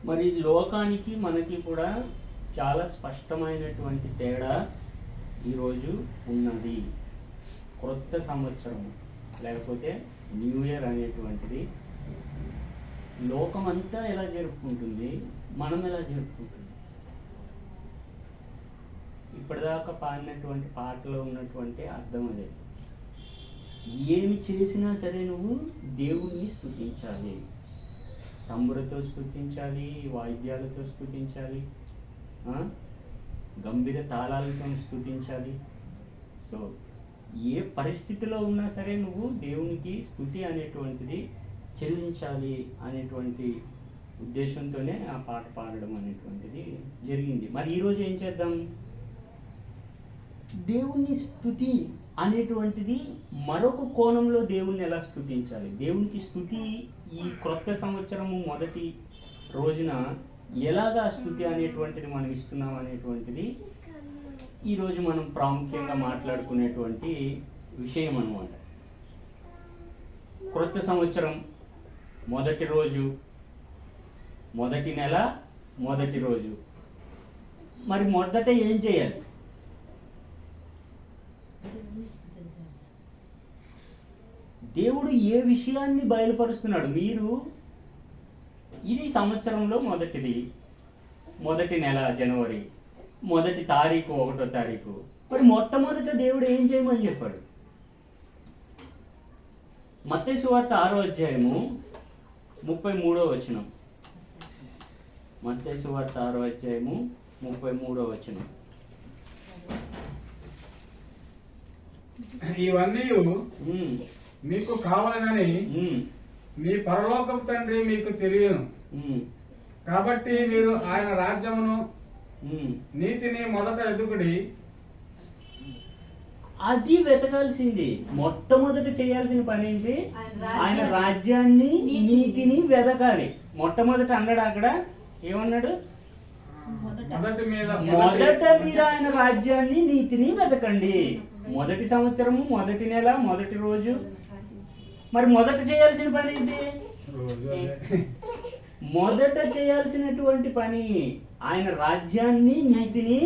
మరి లోకానికి మనకి కూడా చాలా స్పష్టమైనటువంటి తేడా ఈరోజు ఉన్నది. క్రొత్త సంవత్సరం లేకపోతే న్యూ ఇయర్ అనేటువంటిది లోకమంతా ఎలా జరుపుకుంటుంది, మనం ఎలా జరుపుకుంటుంది? ఇప్పటిదాకా పాడినటువంటి పాటలో ఉన్నటువంటి అర్థం అదే. ఏమి చేసినా సరే నువ్వు దేవుణ్ణి స్తుతించాలి, తంబురతో స్తుతించాలి, వాయిద్యాలతో స్తుతించాలి, గంభీర తాళాలతో స్తుతించాలి. సో ఏ పరిస్థితిలో ఉన్నా సరే నువ్వు దేవునికి స్తుతి అనేటువంటిది చెల్లించాలి అనేటువంటి ఉద్దేశంతోనే ఆ పాట పాడడం అనేటువంటిది జరిగింది. మరి ఈరోజు ఏం చేద్దాం? దేవుని స్తుతి అనేటువంటిది మరొక కోణంలో దేవుణ్ణి ఎలా స్తుతించాలి, దేవునికి స్తుతి ఈ క్రొత్త సంవత్సరము మొదటి రోజున ఎలాగా స్తుతి అనేటువంటిది మనం ఇస్తున్నాం అనేటువంటిది ఈరోజు మనం ప్రాముఖ్యంగా మాట్లాడుకునేటువంటి విషయం అన్నమాట. క్రొత్త సంవత్సరం మొదటి రోజు, మొదటి నెల, మొదటి రోజు. మరి మొదట ఏం చేయాలి? దేవుడు ఏ విషయాన్ని బయలుపరుస్తున్నాడు? మీరు ఇది సంవత్సరంలో మొదటిది, మొదటి నెల జనవరి, మొదటి తారీఖు 1వ తారీఖు. మరి మొట్టమొదట దేవుడు ఏం చేయమని చెప్పాడు? మత్తయి సువార్త 6వ అధ్యాయము 33వ వచనం. మత్తయి సువార్త 6వ అధ్యాయము 33వ వచనం. ఇవన్నీ మీకు కావాలని మీ పరలోకపు తండ్రి మీకు తెలియను. కాబట్టి మీరు ఆయన రాజ్యమును నీతిని మొదట ఎదుగుడి. అది వెతకాల్సింది. మొట్టమొదటి చేయాల్సిన పని ఏంటి? ఆయన రాజ్యాన్ని నీతిని వెతకాలి. మొట్టమొదట అన్నాడు అక్కడ, ఏమన్నాడు? మొదట మీరు ఆయన రాజ్యాన్ని నీతిని వెతకండి. మొదటి సంవత్సరము, మొదటి నెల, మొదటి రోజు. మరి మొదట చేయాల్సిన పని ఏంటి? మొదట చేయాల్సినటువంటి పని ఆయన రాజ్యాన్ని నీతిని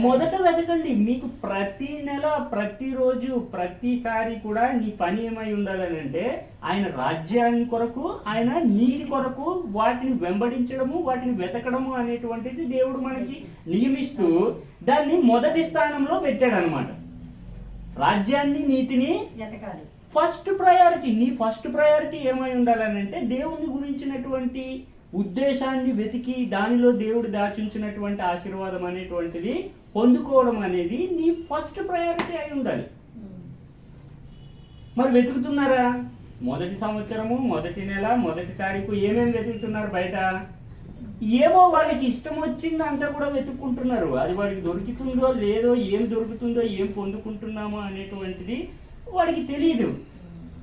మొదట వెతకండి. మీకు ప్రతి నెల, ప్రతిరోజు, ప్రతిసారి కూడా నీ పని ఏమై ఉండాలని అంటే ఆయన రాజ్యాన్ని కొరకు, ఆయన నీతి కొరకు వాటిని వెంబడించడము, వాటిని వెతకడము అనేటువంటిది దేవుడు మనకి నియమిస్తూ దాన్ని మొదటి స్థానంలో పెట్టాడు అనమాట. రాజ్యాన్ని నీతిని వెతకాలి. First priority. నీ ఫస్ట్ ప్రయారిటీ ఏమై ఉండాలని అంటే దేవుని గురించినటువంటి ఉద్దేశాన్ని వెతికి దానిలో దేవుడు దాచుంచినటువంటి ఆశీర్వాదం అనేటువంటిది పొందుకోవడం అనేది నీ ఫస్ట్ ప్రయారిటీ అయి ఉండాలి. మరి వెతుకుతున్నారా? మొదటి సంవత్సరము, మొదటి నెల, మొదటి తారీఖు ఏమేమి వెతుకుతున్నారు బయట? ఏమో వాళ్ళకి ఇష్టం వచ్చింది అంతా కూడా వెతుక్కుంటున్నారు. అది వాడికి దొరుకుతుందో లేదో, ఏం దొరుకుతుందో, ఏం పొందుకుంటున్నామో అనేటువంటిది వాడికి తెలియదు.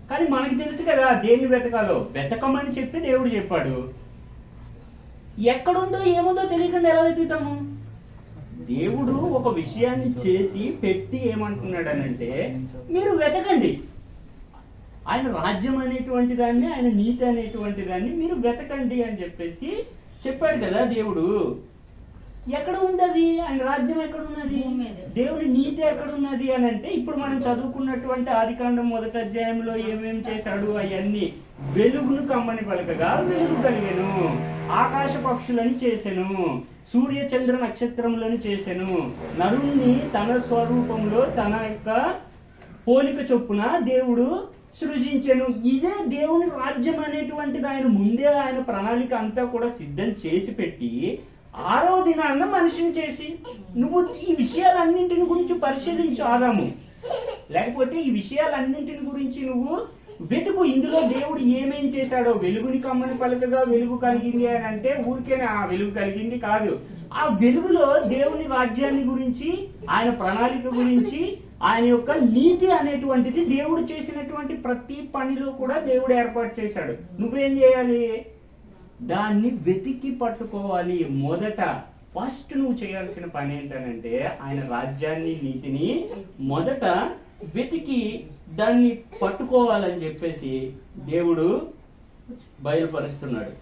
కానీ మనకి తెలుసు కదా దేన్ని వెతకాలో. వెతకమని చెప్పి దేవుడు చెప్పాడు. ఎక్కడుందో ఏముందో తెలియకుండా ఎలా వెతుకుతాము? దేవుడు ఒక విషయాన్ని చేసి పెట్టి ఏమంటున్నాడనంటే మీరు వెతకండి. ఆయన రాజ్యం అనేటువంటి దాన్ని, ఆయన నీతి అనేటువంటి దాన్ని మీరు వెతకండి అని చెప్పేసి చెప్పాడు కదా దేవుడు. ఎక్కడ ఉంది అది? ఆయన రాజ్యం ఎక్కడ ఉన్నది? దేవుని నీతి ఎక్కడ ఉన్నది అని అంటే ఇప్పుడు మనం చదువుకున్నటువంటి ఆదికాండం 1వ అధ్యాయంలో ఏమేమి చేశాడు అవన్నీ. వెలుగును కమ్మని పలకగా వెలుగు కలిగెను, ఆకాశ పక్షులని చేసెను, సూర్య చంద్ర నక్షత్రములను చేసెను, నరుణ్ణి తన స్వరూపంలో తన యొక్క పోలిక చొప్పున దేవుడు సృజించెను. ఇదే దేవుని రాజ్యం అనేటువంటిది ఆయన ముందే ఆయన ప్రణాళిక అంతా కూడా సిద్ధం చేసి పెట్టి 6వ దినాన్న మనిషిని చేసి, నువ్వు ఈ విషయాలన్నింటిని గురించి పరిశీలించు ఆదాము, లేకపోతే ఈ విషయాలన్నింటిని గురించి నువ్వు వెతుకు. ఇందులో దేవుడు ఏమేం చేశాడో. వెలుగుని కమ్మని పలకగా వెలుగు కలిగింది అని అంటే ఊరికేనే ఆ వెలుగు కలిగింది కాదు. ఆ వెలుగులో దేవుని రాజ్యాన్ని గురించి, ఆయన ప్రణాళిక గురించి, ఆయన యొక్క నీతి అనేటువంటిది దేవుడు చేసినటువంటి ప్రతి పనిలో కూడా దేవుడు ఏర్పాటు చేశాడు. నువ్వేం చేయాలి? దాన్ని వెతికి పట్టుకోవాలి. మొదట ఫస్ట్ నువ్వు చేయాల్సిన పని ఏంటనంటే ఆయన రాజ్యాన్ని నీతిని మొదట వెతికి దాన్ని పట్టుకోవాలని చెప్పేసి దేవుడు బయలుపరుస్తున్నాడు.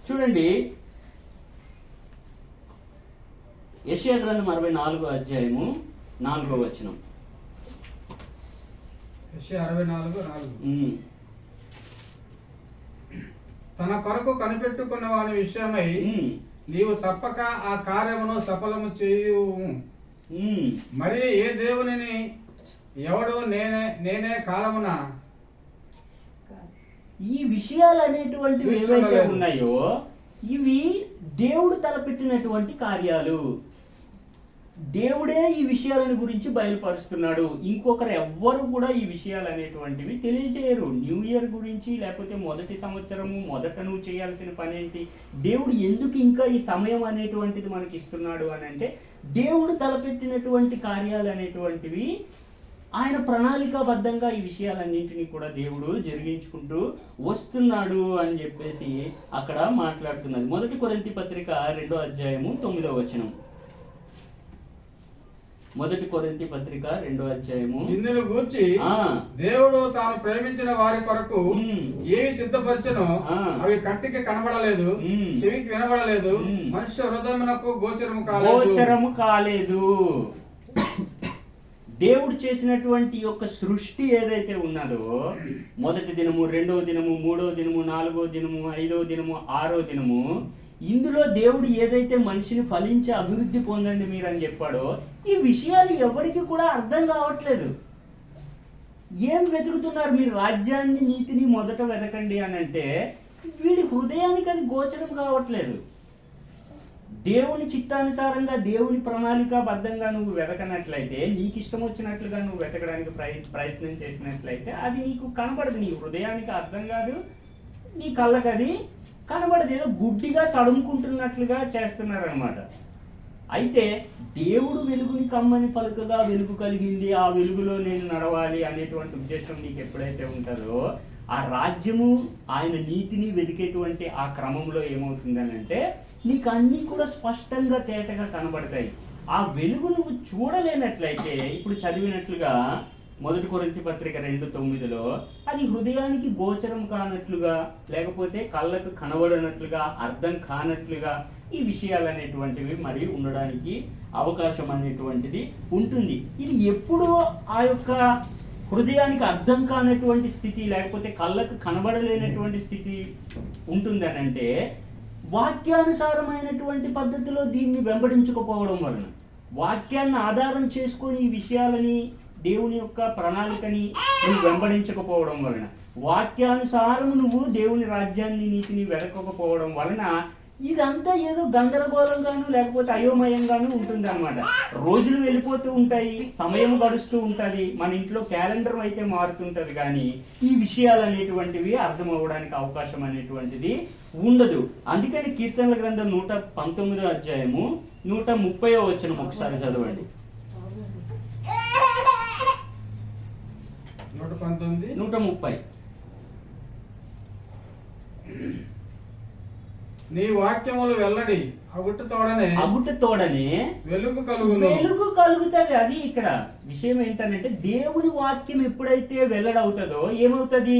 చూడండి, యెషయా గ్రంథం 64వ అధ్యాయము 4వ వచనం. యెషయా 64:4. ఉమ్, తన కొరకు కనిపెట్టుకున్న వాని విషయమై ఉమ్, నీవు తప్పక ఆ కార్యమును సఫలము చేయుము. మరి ఏ దేవునిని ఎవడు నేనే కాలమున ఈ విషయాలు అనేటువంటివి ఏవైతే ఉన్నాయో ఇవి దేవుడు తలపెట్టినటువంటి కార్యాలు. దేవుడే ఈ విషయాలను గురించి బయలుపరుస్తున్నాడు. ఇంకొకరు ఎవ్వరు కూడా ఈ విషయాలు అనేటువంటివి తెలియజేయరు. న్యూ ఇయర్ గురించి, లేకపోతే మొదటి సంవత్సరము మొదట నువ్వు చేయాల్సిన పని ఏంటి, దేవుడు ఎందుకు ఇంకా ఈ సమయం అనేటువంటిది మనకి ఇస్తున్నాడు అని అంటే, దేవుడు తలపెట్టినటువంటి కార్యాలు అనేటువంటివి ఆయన ప్రణాళికాబద్ధంగా ఈ విషయాలన్నింటినీ కూడా దేవుడు జరిగించుకుంటూ వస్తున్నాడు అని చెప్పేసి అక్కడ మాట్లాడుతున్నది. 1 కొరింథీ పత్రిక 2వ అధ్యాయము 9వ వచనం. 1 కొరింథీ పత్రిక 2వ అధ్యాయము. ఇందును గూర్చి దేవుడు తాను ప్రేమించిన వారి కొరకు ఏవి సిద్ధపరిచనో అవి కంటికి కనబడలేదు, చెవికి వినబడలేదు, మనుష్య హృదయమునకు గోచరము కాలేదు. దేవుడు చేసినటువంటి యొక్క సృష్టి ఏదైతే ఉన్నదో, మొదటి దినము, రెండవ దినము, మూడవ దినము, నాలుగో దినము, ఐదవ దినము, ఆరో దినము, ఇందులో దేవుడు ఏదైతే మనిషిని ఫలించి అభివృద్ధి పొందండి మీరు అని చెప్పాడో, ఈ విషయాలు ఎవరికి కూడా అర్థం కావట్లేదు. ఏం వెతుకుతున్నారు మీరు? రాజ్యాన్ని, నీతిని మొదట వెతకండి అని అంటే వీడి హృదయానికి అది గోచరం కావట్లేదు. దేవుని చిత్తానుసారంగా, దేవుని ప్రణాళికాబద్ధంగా నువ్వు వెతకనట్లయితే, నీకు ఇష్టం వచ్చినట్లుగా నువ్వు వెతకడానికి ప్రయత్నం చేసినట్లయితే అది నీకు కనబడదు. నీ హృదయానికి అర్థం కాదు, నీ కళ్ళకి అది కనబడదు. ఏదో గుడ్డిగా తడుముకుంటున్నట్లుగా చేస్తున్నారు అనమాట. అయితే దేవుడు వెలుగుని కమ్మని పలుకగా వెలుగు కలిగింది, ఆ వెలుగులో నేను నడవాలి అనేటువంటి ఉద్దేశం నీకు ఎప్పుడైతే ఉంటుందో, ఆ రాజ్యము, ఆయన నీతిని వెతికేటువంటి ఆ క్రమంలో ఏమవుతుందని అంటే నీకు అన్నీ కూడా స్పష్టంగా తేటగా కనబడతాయి. ఆ వెలుగు నువ్వు చూడలేనట్లయితే, ఇప్పుడు చదివినట్లుగా 1 కొరింథీ పత్రిక 2:9లో అది హృదయానికి గోచరం కానట్లుగా, లేకపోతే కళ్ళకు కనబడనట్లుగా, అర్థం కానట్లుగా ఈ విషయాలు అనేటువంటివి మరి ఉండడానికి అవకాశం అనేటువంటిది ఉంటుంది. ఇది ఎప్పుడు ఆ యొక్క హృదయానికి అర్థం కానటువంటి స్థితి, లేకపోతే కళ్ళకు కనబడలేనటువంటి స్థితి ఉంటుందని అంటే, వాక్యానుసారమైనటువంటి పద్ధతిలో దీన్ని వెంబడించకపోవడం వలన, వాక్యాన్ని ఆధారం చేసుకొని ఈ విషయాలని, దేవుని యొక్క ప్రణాళికని నువ్వు వెంబడించకపోవడం వలన, వాక్యానుసారం నువ్వు దేవుని రాజ్యాన్ని, నీతిని వెతకకపోవడం వలన ఇదంతా ఏదో గందరగోళంగాను, లేకపోతే అయోమయంగాను ఉంటుంది అనమాట. రోజులు వెళ్ళిపోతూ ఉంటాయి, సమయం గడుస్తూ ఉంటుంది, మన ఇంట్లో క్యాలెండర్ అయితే మారుతుంటది, కానీ ఈ విషయాలు అనేటువంటివి అర్థం అవ్వడానికి అవకాశం అనేటువంటిది ఉండదు. అందుకని కీర్తనల గ్రంథం 119వ అధ్యాయము 130వ వచనం ఒకసారి చదవండి. 130. నీ వాక్యములు వెల్లడి అగుట తోడనే వెలుగు కలుగుతుంది. అది ఇక్కడ విషయం ఏంటంటే, దేవుని వాక్యం ఎప్పుడైతే వెల్లడవుతుందో ఏమవుతుంది?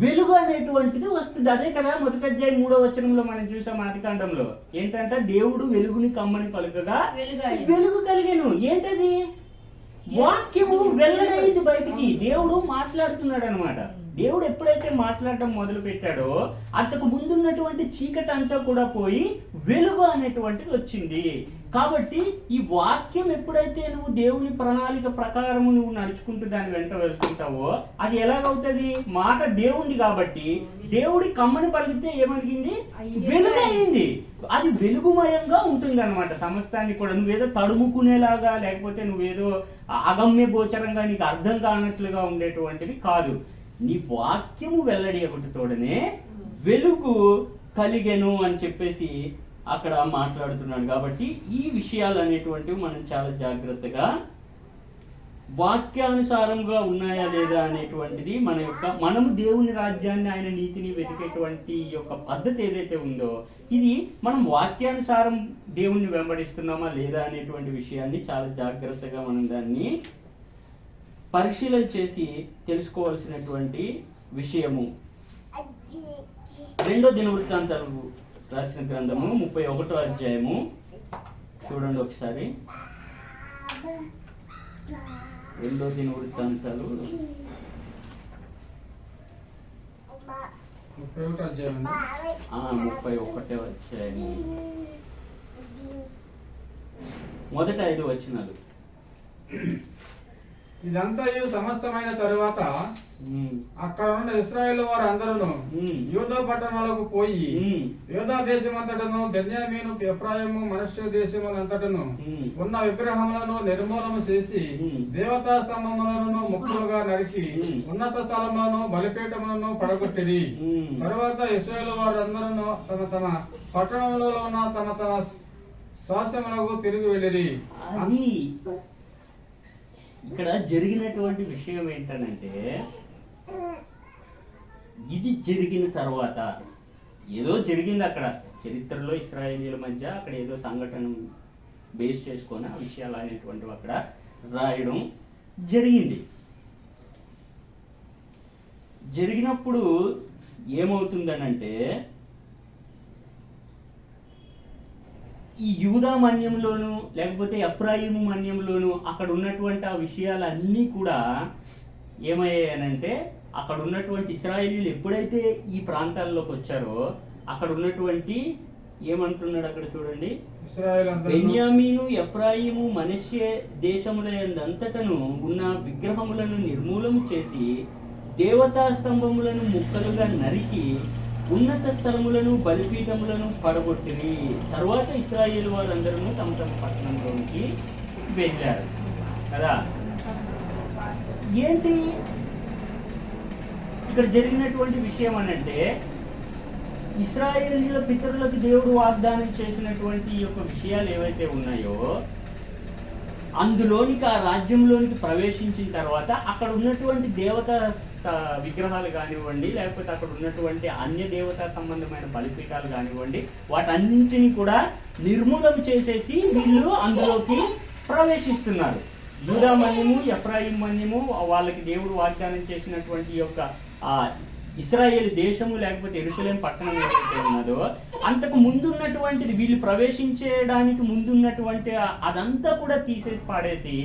వెలుగు అనేటువంటిది వస్తుంది. అదే కదా 1వ అధ్యాయం 3వ వచనంలో మనం చూసాం ఆదికాండంలో. ఏంటంటే దేవుడు వెలుగుని కమ్మని పలుకగా వెలుగు కలిగెను. ఏంటది? వాక్యము వెల్లడైంది బయటికి. దేవుడు మాట్లాడుతున్నాడు అనమాట. దేవుడు ఎప్పుడైతే మాట్లాడటం మొదలు పెట్టాడో అంతకు ముందున్నటువంటి చీకటి అంతా కూడా పోయి వెలుగు అనేటువంటిది వచ్చింది. కాబట్టి ఈ వాక్యం ఎప్పుడైతే నువ్వు దేవుని ప్రణాళిక ప్రకారము నువ్వు నడుచుకుంటూ దాని వెంట వెళ్తుంటావో అది ఎలాగవుతుంది? మాట దేవుంది కాబట్టి దేవుడి కమ్మని పలికితే ఏమలిగింది? వెలుగు అయింది. అది వెలుగుమయంగా ఉంటుంది అనమాట సమస్తాన్ని కూడా. నువ్వేదో తడుముకునేలాగా, లేకపోతే నువ్వేదో అగమ్య గోచరంగా నీకు అర్థం కానట్లుగా ఉండేటువంటిది కాదు. నీ వాక్యము వెల్లడి ఒకటి తోడనే వెలుగు కలిగెను అని చెప్పేసి అక్కడ మాట్లాడుతున్నాడు. కాబట్టి ఈ విషయాలు అనేటువంటివి మనం చాలా జాగ్రత్తగా, వాక్యానుసారంగా ఉన్నాయా లేదా అనేటువంటిది మనము దేవుని రాజ్యాన్ని, ఆయన నీతిని వెతికేటువంటి యొక్క పద్ధతి ఏదైతే ఉందో, ఇది మనం వాక్యానుసారం దేవుణ్ణి వెంబడిస్తున్నామా లేదా అనేటువంటి విషయాన్ని చాలా జాగ్రత్తగా మనం దాన్ని పరిశీలన చేసి తెలుసుకోవాల్సినటువంటి విషయము. 2వ దినవృత్తాంతాలు రాసిన గ్రంథము 31వ అధ్యాయము చూడండి ఒకసారి 2వ దినవృత్తాంతాలు 31వ అధ్యాయం అండి. 31వ అధ్యాయం మొదటి 5 వచనాలు. ఇదంతయు సమస్తమైన తరువాత అక్కడ ఉన్న ఇశ్రాయేలు వారు అందరూ యూదా పట్టణాలకు పోయి యూదా దేశమంతటను బెన్యామీను ఎఫ్రాయిము మనష్య దేశములంతటను ఉన్న విగ్రహములను నిర్మూలన చేసి దేవతా స్తంభములను ముక్కలుగా నరికి ఉన్నత స్థలములను బలిపీఠములను పడగొట్టిరి. తరువాత ఇశ్రాయేలు వారు అందరూ తమ తమ పట్టణంలో ఉన్న తమ తమ స్వాస్యములకు తిరిగి వెళ్ళిరి. అది ఇక్కడ జరిగినటువంటి విషయం ఏంటనంటే, ఇది జరిగిన తర్వాత ఏదో జరిగింది అక్కడ చరిత్రలో ఇశ్రాయేలీల మధ్య అక్కడ ఏదో సంఘటన బేస్ చేసుకొని ఆ విషయాలు అనేటువంటివి అక్కడ రాయడం జరిగింది. జరిగినప్పుడు ఏమవుతుందనంటే, ఈ యూదా మన్యంలోను లేకపోతే ఎఫ్రాయిము మన్యంలోను అక్కడ ఉన్నటువంటి ఆ విషయాలన్నీ కూడా ఏమయ్యాయనంటే, అక్కడ ఉన్నటువంటి ఇశ్రాయేలీలు ఎప్పుడైతే ఈ ప్రాంతాల్లోకి వచ్చారో అక్కడ ఉన్నటువంటి ఏమంటున్నాడు అక్కడ చూడండి, బెన్యామీను ఎఫ్రాయిము మనష్యే దేశములంతటను ఉన్న విగ్రహములను నిర్మూలన చేసి దేవతా స్తంభములను ముక్కలుగా నరికి ఉన్నత స్థలములను బలిపీఠములను పడగొట్టిరి. తరువాత ఇశ్రాయేలు వారందరూ తమ తమ పట్టణంలోనికి వెళ్ళారు కదా. ఏంటి ఇక్కడ జరిగినటువంటి విషయం అనంటే, ఇశ్రాయేలీల పితరులకు దేవుడు వాగ్దానం చేసినటువంటి ఈ యొక్క విషయాలు ఏవైతే ఉన్నాయో అందులోనికి ఆ రాజ్యంలోనికి ప్రవేశించిన తర్వాత అక్కడ ఉన్నటువంటి దేవతా విగ్రహాలు కానివ్వండి లేకపోతే అక్కడ ఉన్నటువంటి అన్య దేవతా సంబంధమైన బలిపీఠాలు కానివ్వండి వాటన్నింటినీ కూడా నిర్మూలన చేసేసి వీళ్ళు అందులోకి ప్రవేశిస్తున్నారు. యూదా మన్యము ఎఫ్రాయిం మన్యము వాళ్ళకి దేవుడు వాగ్దానం చేసినటువంటి యొక్క ఇశ్రాయేల్ దేశము లేకపోతే యెరూషలేము పట్టణం ఏదైతే ఉన్నదో అంతకు ముందున్నటువంటిది వీళ్ళు ప్రవేశించడానికి ముందున్నటువంటి అదంతా కూడా తీసేసి పాడేసి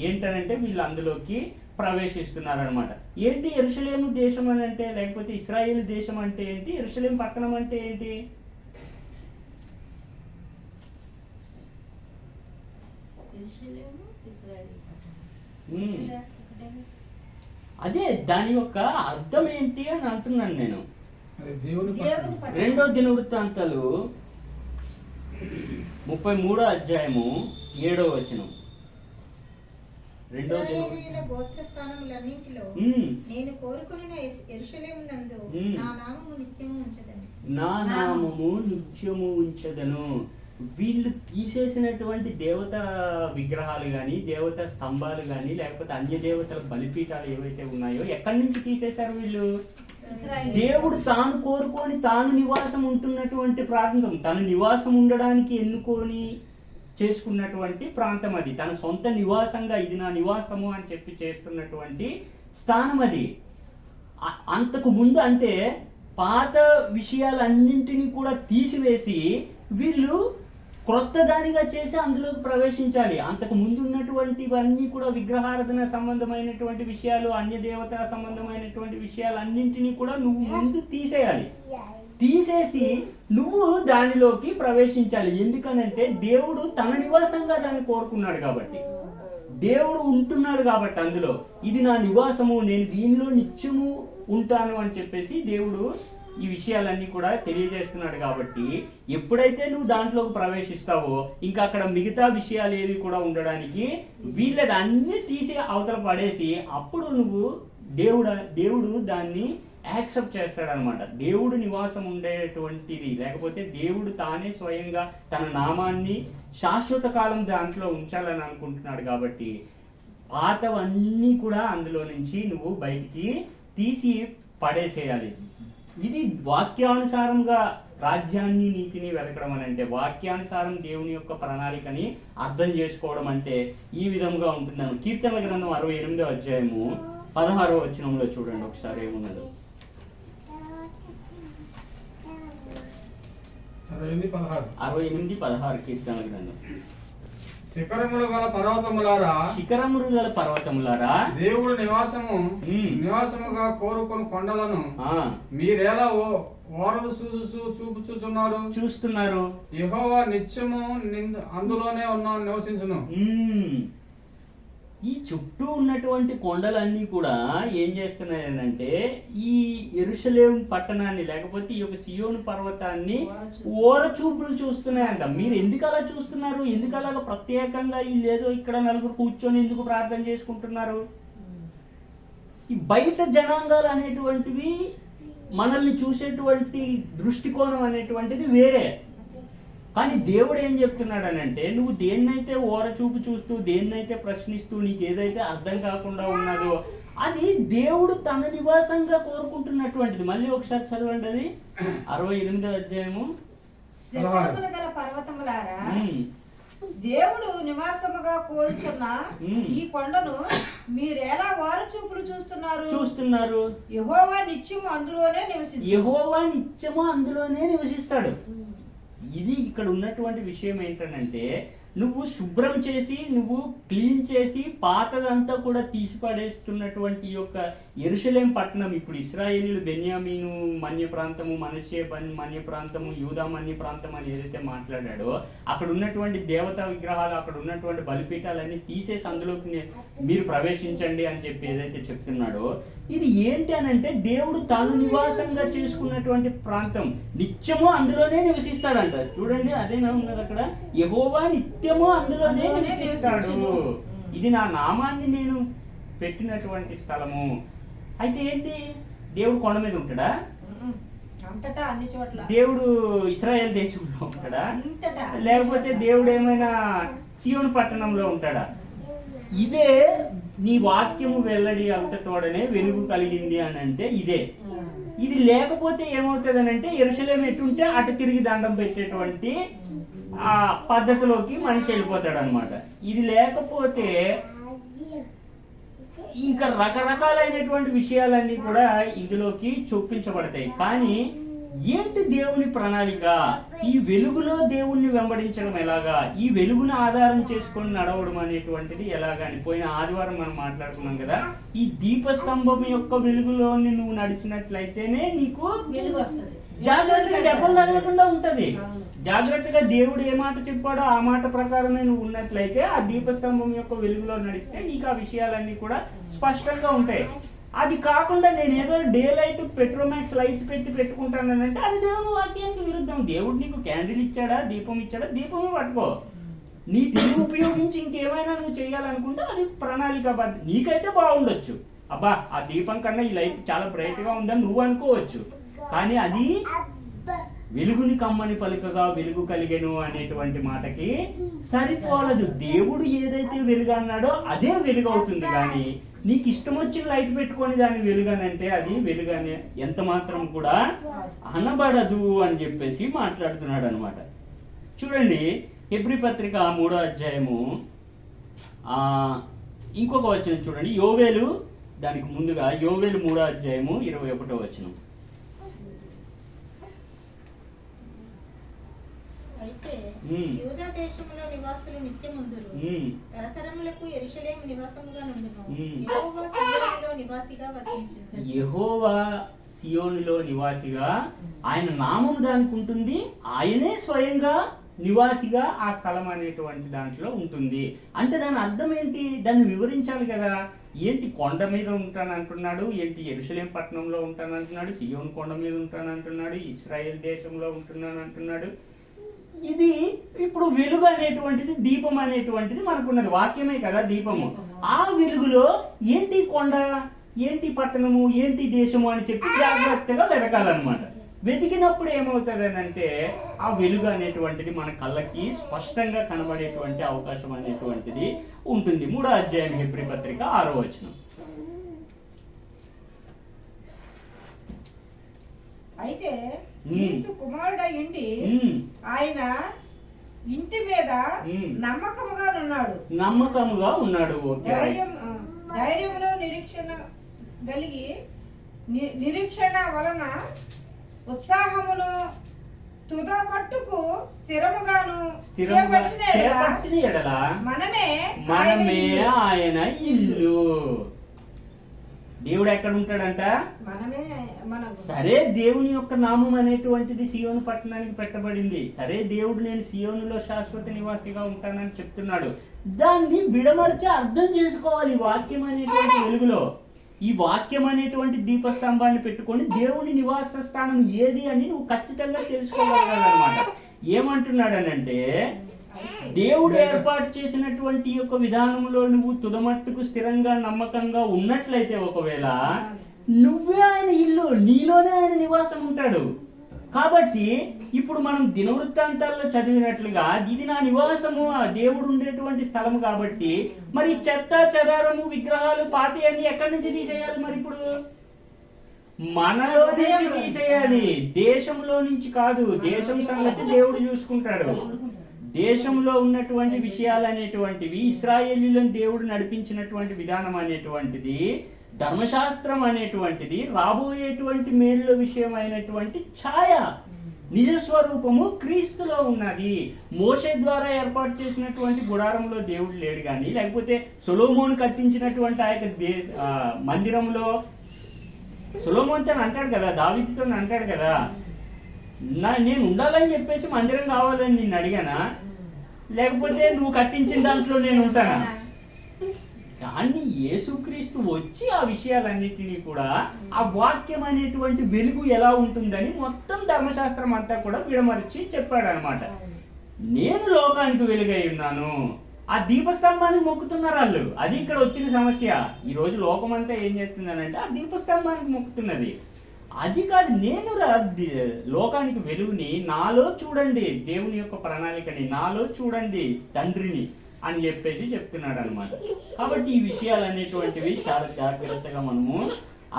ఏంటనంటే వీళ్ళు అందులోకి ప్రవేశిస్తున్నారనమాట. ఏంటి యెరూషలేము దేశం అని అంటే, లేకపోతే ఇశ్రాయేల్ దేశం అంటే ఏంటి, యెరూషలేము పట్టణం అంటే ఏంటి? అదే దాని యొక్క అర్థం ఏంటి అని అంటున్నాను నేను. 2వ దినవృత్తాంతాలు 33వ అధ్యాయము 7వ వచనం. గోత్రస్థానములన్నింటిలో నేను కోరుకున్న యెరూషలేమునందు నా నామము నిత్యము ఉంచదను. నా నామము నిత్యము ఉంచదను. వీళ్ళు తీసేసినటువంటి దేవతా విగ్రహాలు కానీ దేవతా స్తంభాలు కానీ లేకపోతే అన్య దేవతల బలిపీఠాలు ఏవైతే ఉన్నాయో ఎక్కడి నుంచి తీసేశారు వీళ్ళు? దేవుడు తాను కోరుకొని తాను నివాసం ఉంటున్నటువంటి ప్రాంతం, తను నివాసం ఉండడానికి ఎన్నుకొని చేసుకున్నటువంటి ప్రాంతం అది. తన సొంత నివాసంగా ఇది నా నివాసము అని చెప్పి చేస్తున్నటువంటి స్థానం అది. అంతకు ముందు అంటే పాత విషయాలన్నింటినీ కూడా తీసివేసి వీళ్ళు క్రొత్త దానిగా చేసి అందులోకి ప్రవేశించాలి. అంతకు ముందు ఉన్నటువంటివన్నీ కూడా విగ్రహారాధన సంబంధమైనటువంటి విషయాలు, అన్య దేవత సంబంధమైనటువంటి విషయాలు అన్నింటినీ కూడా నువ్వు ముందు తీసేయాలి. తీసేసి నువ్వు దానిలోకి ప్రవేశించాలి. ఎందుకనంటే దేవుడు తన నివాసంగా దాన్ని కోరుకున్నాడు కాబట్టి, దేవుడు ఉంటున్నాడు కాబట్టి అందులో ఇది నా నివాసము, నేను దీనిలో నిత్యము ఉంటాను అని చెప్పేసి దేవుడు ఈ విషయాలన్నీ కూడా తెలియజేస్తున్నాడు. కాబట్టి ఎప్పుడైతే నువ్వు దాంట్లోకి ప్రవేశిస్తావో ఇంకా అక్కడ మిగతా విషయాలు ఏవి కూడా ఉండడానికి వీళ్ళది అన్ని తీసి అవతల పడేసి అప్పుడు నువ్వు దేవుడు దాన్ని యాక్సెప్ట్ చేస్తాడనమాట. దేవుడు నివాసం ఉండేటువంటిది లేకపోతే దేవుడు తానే స్వయంగా తన నామాన్ని శాశ్వత కాలం దాంట్లో ఉంచాలని అనుకుంటున్నాడు. కాబట్టి పాతవన్నీ కూడా అందులో నుంచి నువ్వు బయటికి తీసి పడేసేయాలి. ఇది వాక్యానుసారంగా రాజ్యాన్ని నీతిని వెతకడం అని అంటే, వాక్యానుసారం దేవుని యొక్క ప్రణాళికని అర్థం చేసుకోవడం అంటే ఈ విధంగా ఉంటుందని. కీర్తనల గ్రంథం 68వ అధ్యాయము 16వ వచనంలో చూడండి ఒకసారి ఏమున్నదో. 68:16 కీర్తనల గ్రంథం. శిఖరములు గల పర్వతములారా, శిఖరములు గల పర్వతములారా, దేవుడు నివాసముగా కోరుకుని కొండలను ఆ మీరెలా ఓరలు చూస్తున్నారు. యెహోవా నిత్యము అందులోనే నివసించును. ఈ చుట్టూ ఉన్నటువంటి కొండలన్నీ కూడా ఏం చేస్తున్నాయనంటే ఈ యెరూషలేము పట్టణాన్ని లేకపోతే ఈ యొక్క సియోను పర్వతాన్ని ఓర చూపులు చూస్తున్నాయంట. మీరు ఎందుకు అలా చూస్తున్నారు? ఎందుకు అలాగ ప్రత్యేకంగా ఈ లేదో ఇక్కడ నలుగురు కూర్చొని ఎందుకు ప్రార్థన చేసుకుంటున్నారు? ఈ బయట జనాంగాలు అనేటువంటివి మనల్ని చూసేటువంటి దృష్టికోణం అనేటువంటిది వేరే. కానీ దేవుడు ఏం చెప్తున్నాడు అని అంటే, నువ్వు దేన్నైతే ఓర చూపు చూస్తూ దేన్నైతే ప్రశ్నిస్తూ నీకు ఏదైతే అర్థం కాకుండా ఉన్నదో అది దేవుడు తన నివాసంగా కోరుకుంటున్నటువంటిది. మళ్ళీ ఒకసారి చదవండి, అది 68వ అధ్యాయము. శిఖరములు గల పర్వతములారా, దేవుడు నివాసముగా కోరుచున్న ఈ కొండను మీరెలా వారు చూపులు చూస్తున్నారు. యెహోవా నిత్యము అందులోనే నివసిస్తాడు. ఇది ఇక్కడ ఉన్నటువంటి విషయం ఏంటంటే, నువ్వు శుభ్రం చేసి నువ్వు క్లీన్ చేసి పాతదంతా కూడా తీసి పడేస్తున్నటువంటి యొక్క యెరూషలేము పట్టణం ఇప్పుడు ఇశ్రాయేలీయులు బెన్యామీను మన్య ప్రాంతము, మనష్షే మన్య ప్రాంతము, యూదా మన్య ప్రాంతం అని ఏదైతే మాట్లాడాడో అక్కడ ఉన్నటువంటి దేవతా విగ్రహాలు, అక్కడ ఉన్నటువంటి బలిపీఠాలన్నీ తీసేసి అందులోకి మీరు ప్రవేశించండి అని చెప్పి ఏదైతే చెప్తున్నాడో ఇది ఏంటి అని అంటే, దేవుడు తాను నివాసంగా చేసుకున్నటువంటి ప్రాంతం. నిత్యము అందులోనే నివసిస్తాడంట. చూడండి, అదేనా ఉన్నది అక్కడ, యెహోవా నిత్యము అందులోనే నివసిస్తాడు. ఇది నా నామాన్ని నేను పెట్టినటువంటి స్థలము. అయితే ఏంటి, దేవుడు కొండ మీద ఉంటాడా? అంతటా అన్ని చోట్ల. దేవుడు ఇశ్రాయేల్ దేశంలో ఉంటాడా? లేకపోతే దేవుడు ఏమైనా సియోను పట్టణంలో ఉంటాడా? ఇదే నీ వాక్యము వెల్లడి అవుట తోడనే వెలుగు కలిగింది అని అంటే ఇదే. ఇది లేకపోతే ఏమవుతుంది అని అంటే, యెరూషలేము ఎటుంటే అటు తిరిగి దండం పెట్టేటువంటి ఆ పద్ధతిలోకి మనిషి వెళ్ళిపోతాడు అనమాట. ఇది లేకపోతే ఇంకా రకరకాలైనటువంటి విషయాలన్నీ కూడా ఇందులోకి చొప్పించబడతాయి. కానీ ఏంటి దేవుని ప్రణాళిక? ఈ వెలుగులో దేవుణ్ణి వెంబడించడం ఎలాగా, ఈ వెలుగును ఆధారం చేసుకొని నడవడం అనేటువంటిది ఎలాగా అని పోయిన ఆదివారం మనం మాట్లాడుకున్నాం కదా. ఈ దీపస్తంభం యొక్క వెలుగులోని నువ్వు నడిచినట్లయితేనే నీకు వెలుగు వస్తుంది, జాగ్రత్తగా దెబ్బలు తగలకుండా ఉంటది. జాగ్రత్తగా దేవుడు ఏ మాట చెప్పాడో ఆ మాట ప్రకారమే నువ్వు ఉన్నట్లయితే ఆ దీపస్తంభం యొక్క వెలుగులో నడిస్తే నీకు ఆ విషయాలన్నీ కూడా స్పష్టంగా ఉంటాయి. అది కాకుండా నేను ఏదో డే లైట్ పెట్రోమాక్స్ లైట్ పెట్టుకుంటానంటే అది దేవుని వాక్యానికి విరుద్ధం. దేవుడు నీకు క్యాండిల్ ఇచ్చాడా, దీపం ఇచ్చాడా, దీపమే పట్టుకో. నీ తెలివి ఉపయోగించి ఇంకేమైనా నువ్వు చేయాలనుకుంటే అది ప్రణాళికాబద్ధ. నీకైతే బాగుండొచ్చు, అబ్బా ఆ దీపం కన్నా ఈ లైట్ చాలా బ్రైట్ గా ఉందని నువ్వు అనుకోవచ్చు. కానీ అది వెలుగుని కమ్మని పలుకగా వెలుగు కలిగెను అనేటువంటి మాటకి సరిపోలదు. దేవుడు ఏదైతే వెలుగు అన్నాడో అదే వెలుగు అవుతుంది. కానీ నీకు ఇష్టం వచ్చిన లైట్ పెట్టుకొని దాన్ని వెలుగనంటే అది వెలుగనే ఎంత మాత్రం కూడా అనబడదు అని చెప్పేసి మాట్లాడుతున్నాడు అనమాట. చూడండి, హెబ్రీ పత్రిక 3వ అధ్యాయము ఇంకొక వచనం చూడండి. యోవేలు, దానికి ముందుగా యోవేలు 3వ అధ్యాయము 21వ వచనం. అయితే యూదా దేశములో నివాసులు నిత్యముందురు, తరతరములకు యెరూషలేము నివాసముగా నుండును. యెహోవా సియోనులో నివాసిగా వసించును. యెహోవా సియోనులో నివాసిగా, ఆయన నామం దానికి ఉంటుంది. ఆయనే స్వయంగా నివాసిగా ఆ స్థలం అనేటువంటి దాంట్లో ఉంటుంది. అంటే దాని అర్థం ఏంటి? దాన్ని వివరించాలి కదా. ఏంటి కొండ మీద ఉంటానంటున్నాడు, ఏంటి యెరూషలేము పట్టణంలో ఉంటానంటున్నాడు, సియోను కొండ మీద ఉంటానంటున్నాడు, ఇశ్రాయేల్ దేశంలో ఉంటున్నాను అంటున్నాడు. ఇది ఇప్పుడు వెలుగు అనేటువంటిది, దీపం అనేటువంటిది మనకున్నది వాక్యమే కదా దీపము. ఆ వెలుగులో ఏంటి కొండ, ఏంటి పట్టణము, ఏంటి దేశము అని చెప్పి జాగ్రత్తగా వెతకాలన్నమాట. వెతికినప్పుడు ఏమవుతుంది అని అంటే ఆ వెలుగు అనేటువంటిది మన కళ్ళకి స్పష్టంగా కనబడేటువంటి అవకాశం అనేటువంటిది ఉంటుంది. 3వ అధ్యాయం హెబ్రీ పత్రిక 6వ వచనం. అయితే క్రీస్తు కుమారుడయుండి ఆయన ఇంటి మీద నమ్మకముగా ఉన్నాడు. ధైర్యమును నిరీక్షణ వలన ఉత్సాహమును తుద మట్టుకు స్థిరముగాను స్థిరముగా చేపట్టిన చేపట్టిన ఎడల ఎడల మనమే మనమే ఆయన ఆయన ఇల్లు. దేవుడు ఎక్కడ ఉంటాడంట? మనమే మన సరే, దేవుని యొక్క నామం అనేటువంటిది సియోను పట్టణానికి పెట్టబడింది. సరే, దేవుడు నేను సియోనులో శాశ్వత నివాసిగా ఉంటానని చెప్తున్నాడు. దాన్ని విడమర్చి అర్థం చేసుకోవాలి ఈ వాక్యం అనేటువంటి వెలుగులో. ఈ వాక్యం అనేటువంటి దీపస్తంభాన్ని పెట్టుకొని దేవుని నివాస స్థానం ఏది అని నువ్వు ఖచ్చితంగా తెలుసుకోగలగాలన్నమాట. ఏమంటున్నాడనంటే, దేవుడు ఏర్పాటు చేసినటువంటి ఈ యొక్క విధానంలో నువ్వు తుదమట్టుకు స్థిరంగా నమ్మకంగా ఉన్నట్లయితే, ఒకవేళ నువ్వే ఆయన ఇల్లు, నీలోనే ఆయన నివాసం ఉంటాడు. కాబట్టి ఇప్పుడు మనం దినవృత్తాంతాల్లో చదివినట్లుగా ఇది నా నివాసము, ఆ దేవుడు ఉండేటువంటి స్థలము. కాబట్టి మరి చెత్త చెదారము విగ్రహాలు పాతి అన్ని ఎక్కడి నుంచి తీసేయాలి? మరి ఇప్పుడు మనలో నుంచి తీసేయాలి, దేశంలో నుంచి కాదు. దేశం సంగతి దేవుడు చూసుకుంటాడు. దేశంలో ఉన్నటువంటి విషయాలు అనేటువంటివి, ఇశ్రాయేలీయులను దేవుడు నడిపించినటువంటి విధానం అనేటువంటిది, ధర్మశాస్త్రం అనేటువంటిది, రాబోయేటువంటి మేలుల విషయం అయినటువంటి ఛాయ, నిజస్వరూపము క్రీస్తులో ఉన్నది. మోషే ద్వారా ఏర్పాటు చేసినటువంటి గుడారంలో దేవుడు లేడు కానీ, లేకపోతే సొలొమోను కట్టించినటువంటి ఆ యొక్క మందిరంలో సొలొమోనుతో అంటాడు కదా, దావీదుతో అంటాడు కదా, నేను ఉండాలని చెప్పేసి మందిరం కావాలని నిన్ను అడిగానా, లేకపోతే నువ్వు కట్టించిన దాంట్లో నేను ఉంటానా? కానీ యేసుక్రీస్తు వచ్చి ఆ విషయాలన్నిటినీ కూడా, ఆ వాక్యం అనేటువంటి వెలుగు ఎలా ఉంటుందని మొత్తం ధర్మశాస్త్రం అంతా కూడా విడమర్చి చెప్పాడు అనమాట. నేను లోకానికి వెలుగై ఉన్నాను. ఆ దీపస్తంభానికి మొక్కుతున్నారు వాళ్ళు. అది ఇక్కడ వచ్చిన సమస్య. ఈ రోజు లోకం అంతా ఏం చేస్తుందనంటే ఆ దీపస్తంభానికి మొక్కుతున్నది. అది కాదు, నేను లోకానికి వెలుగుని, నాలో చూడండి దేవుని యొక్క ప్రణాళికని, నాలో చూడండి తండ్రిని అని చెప్పేసి చెప్తున్నాడు అనమాట. కాబట్టి ఈ విషయాలు అనేటువంటివి చాలా జాగ్రత్తగా మనము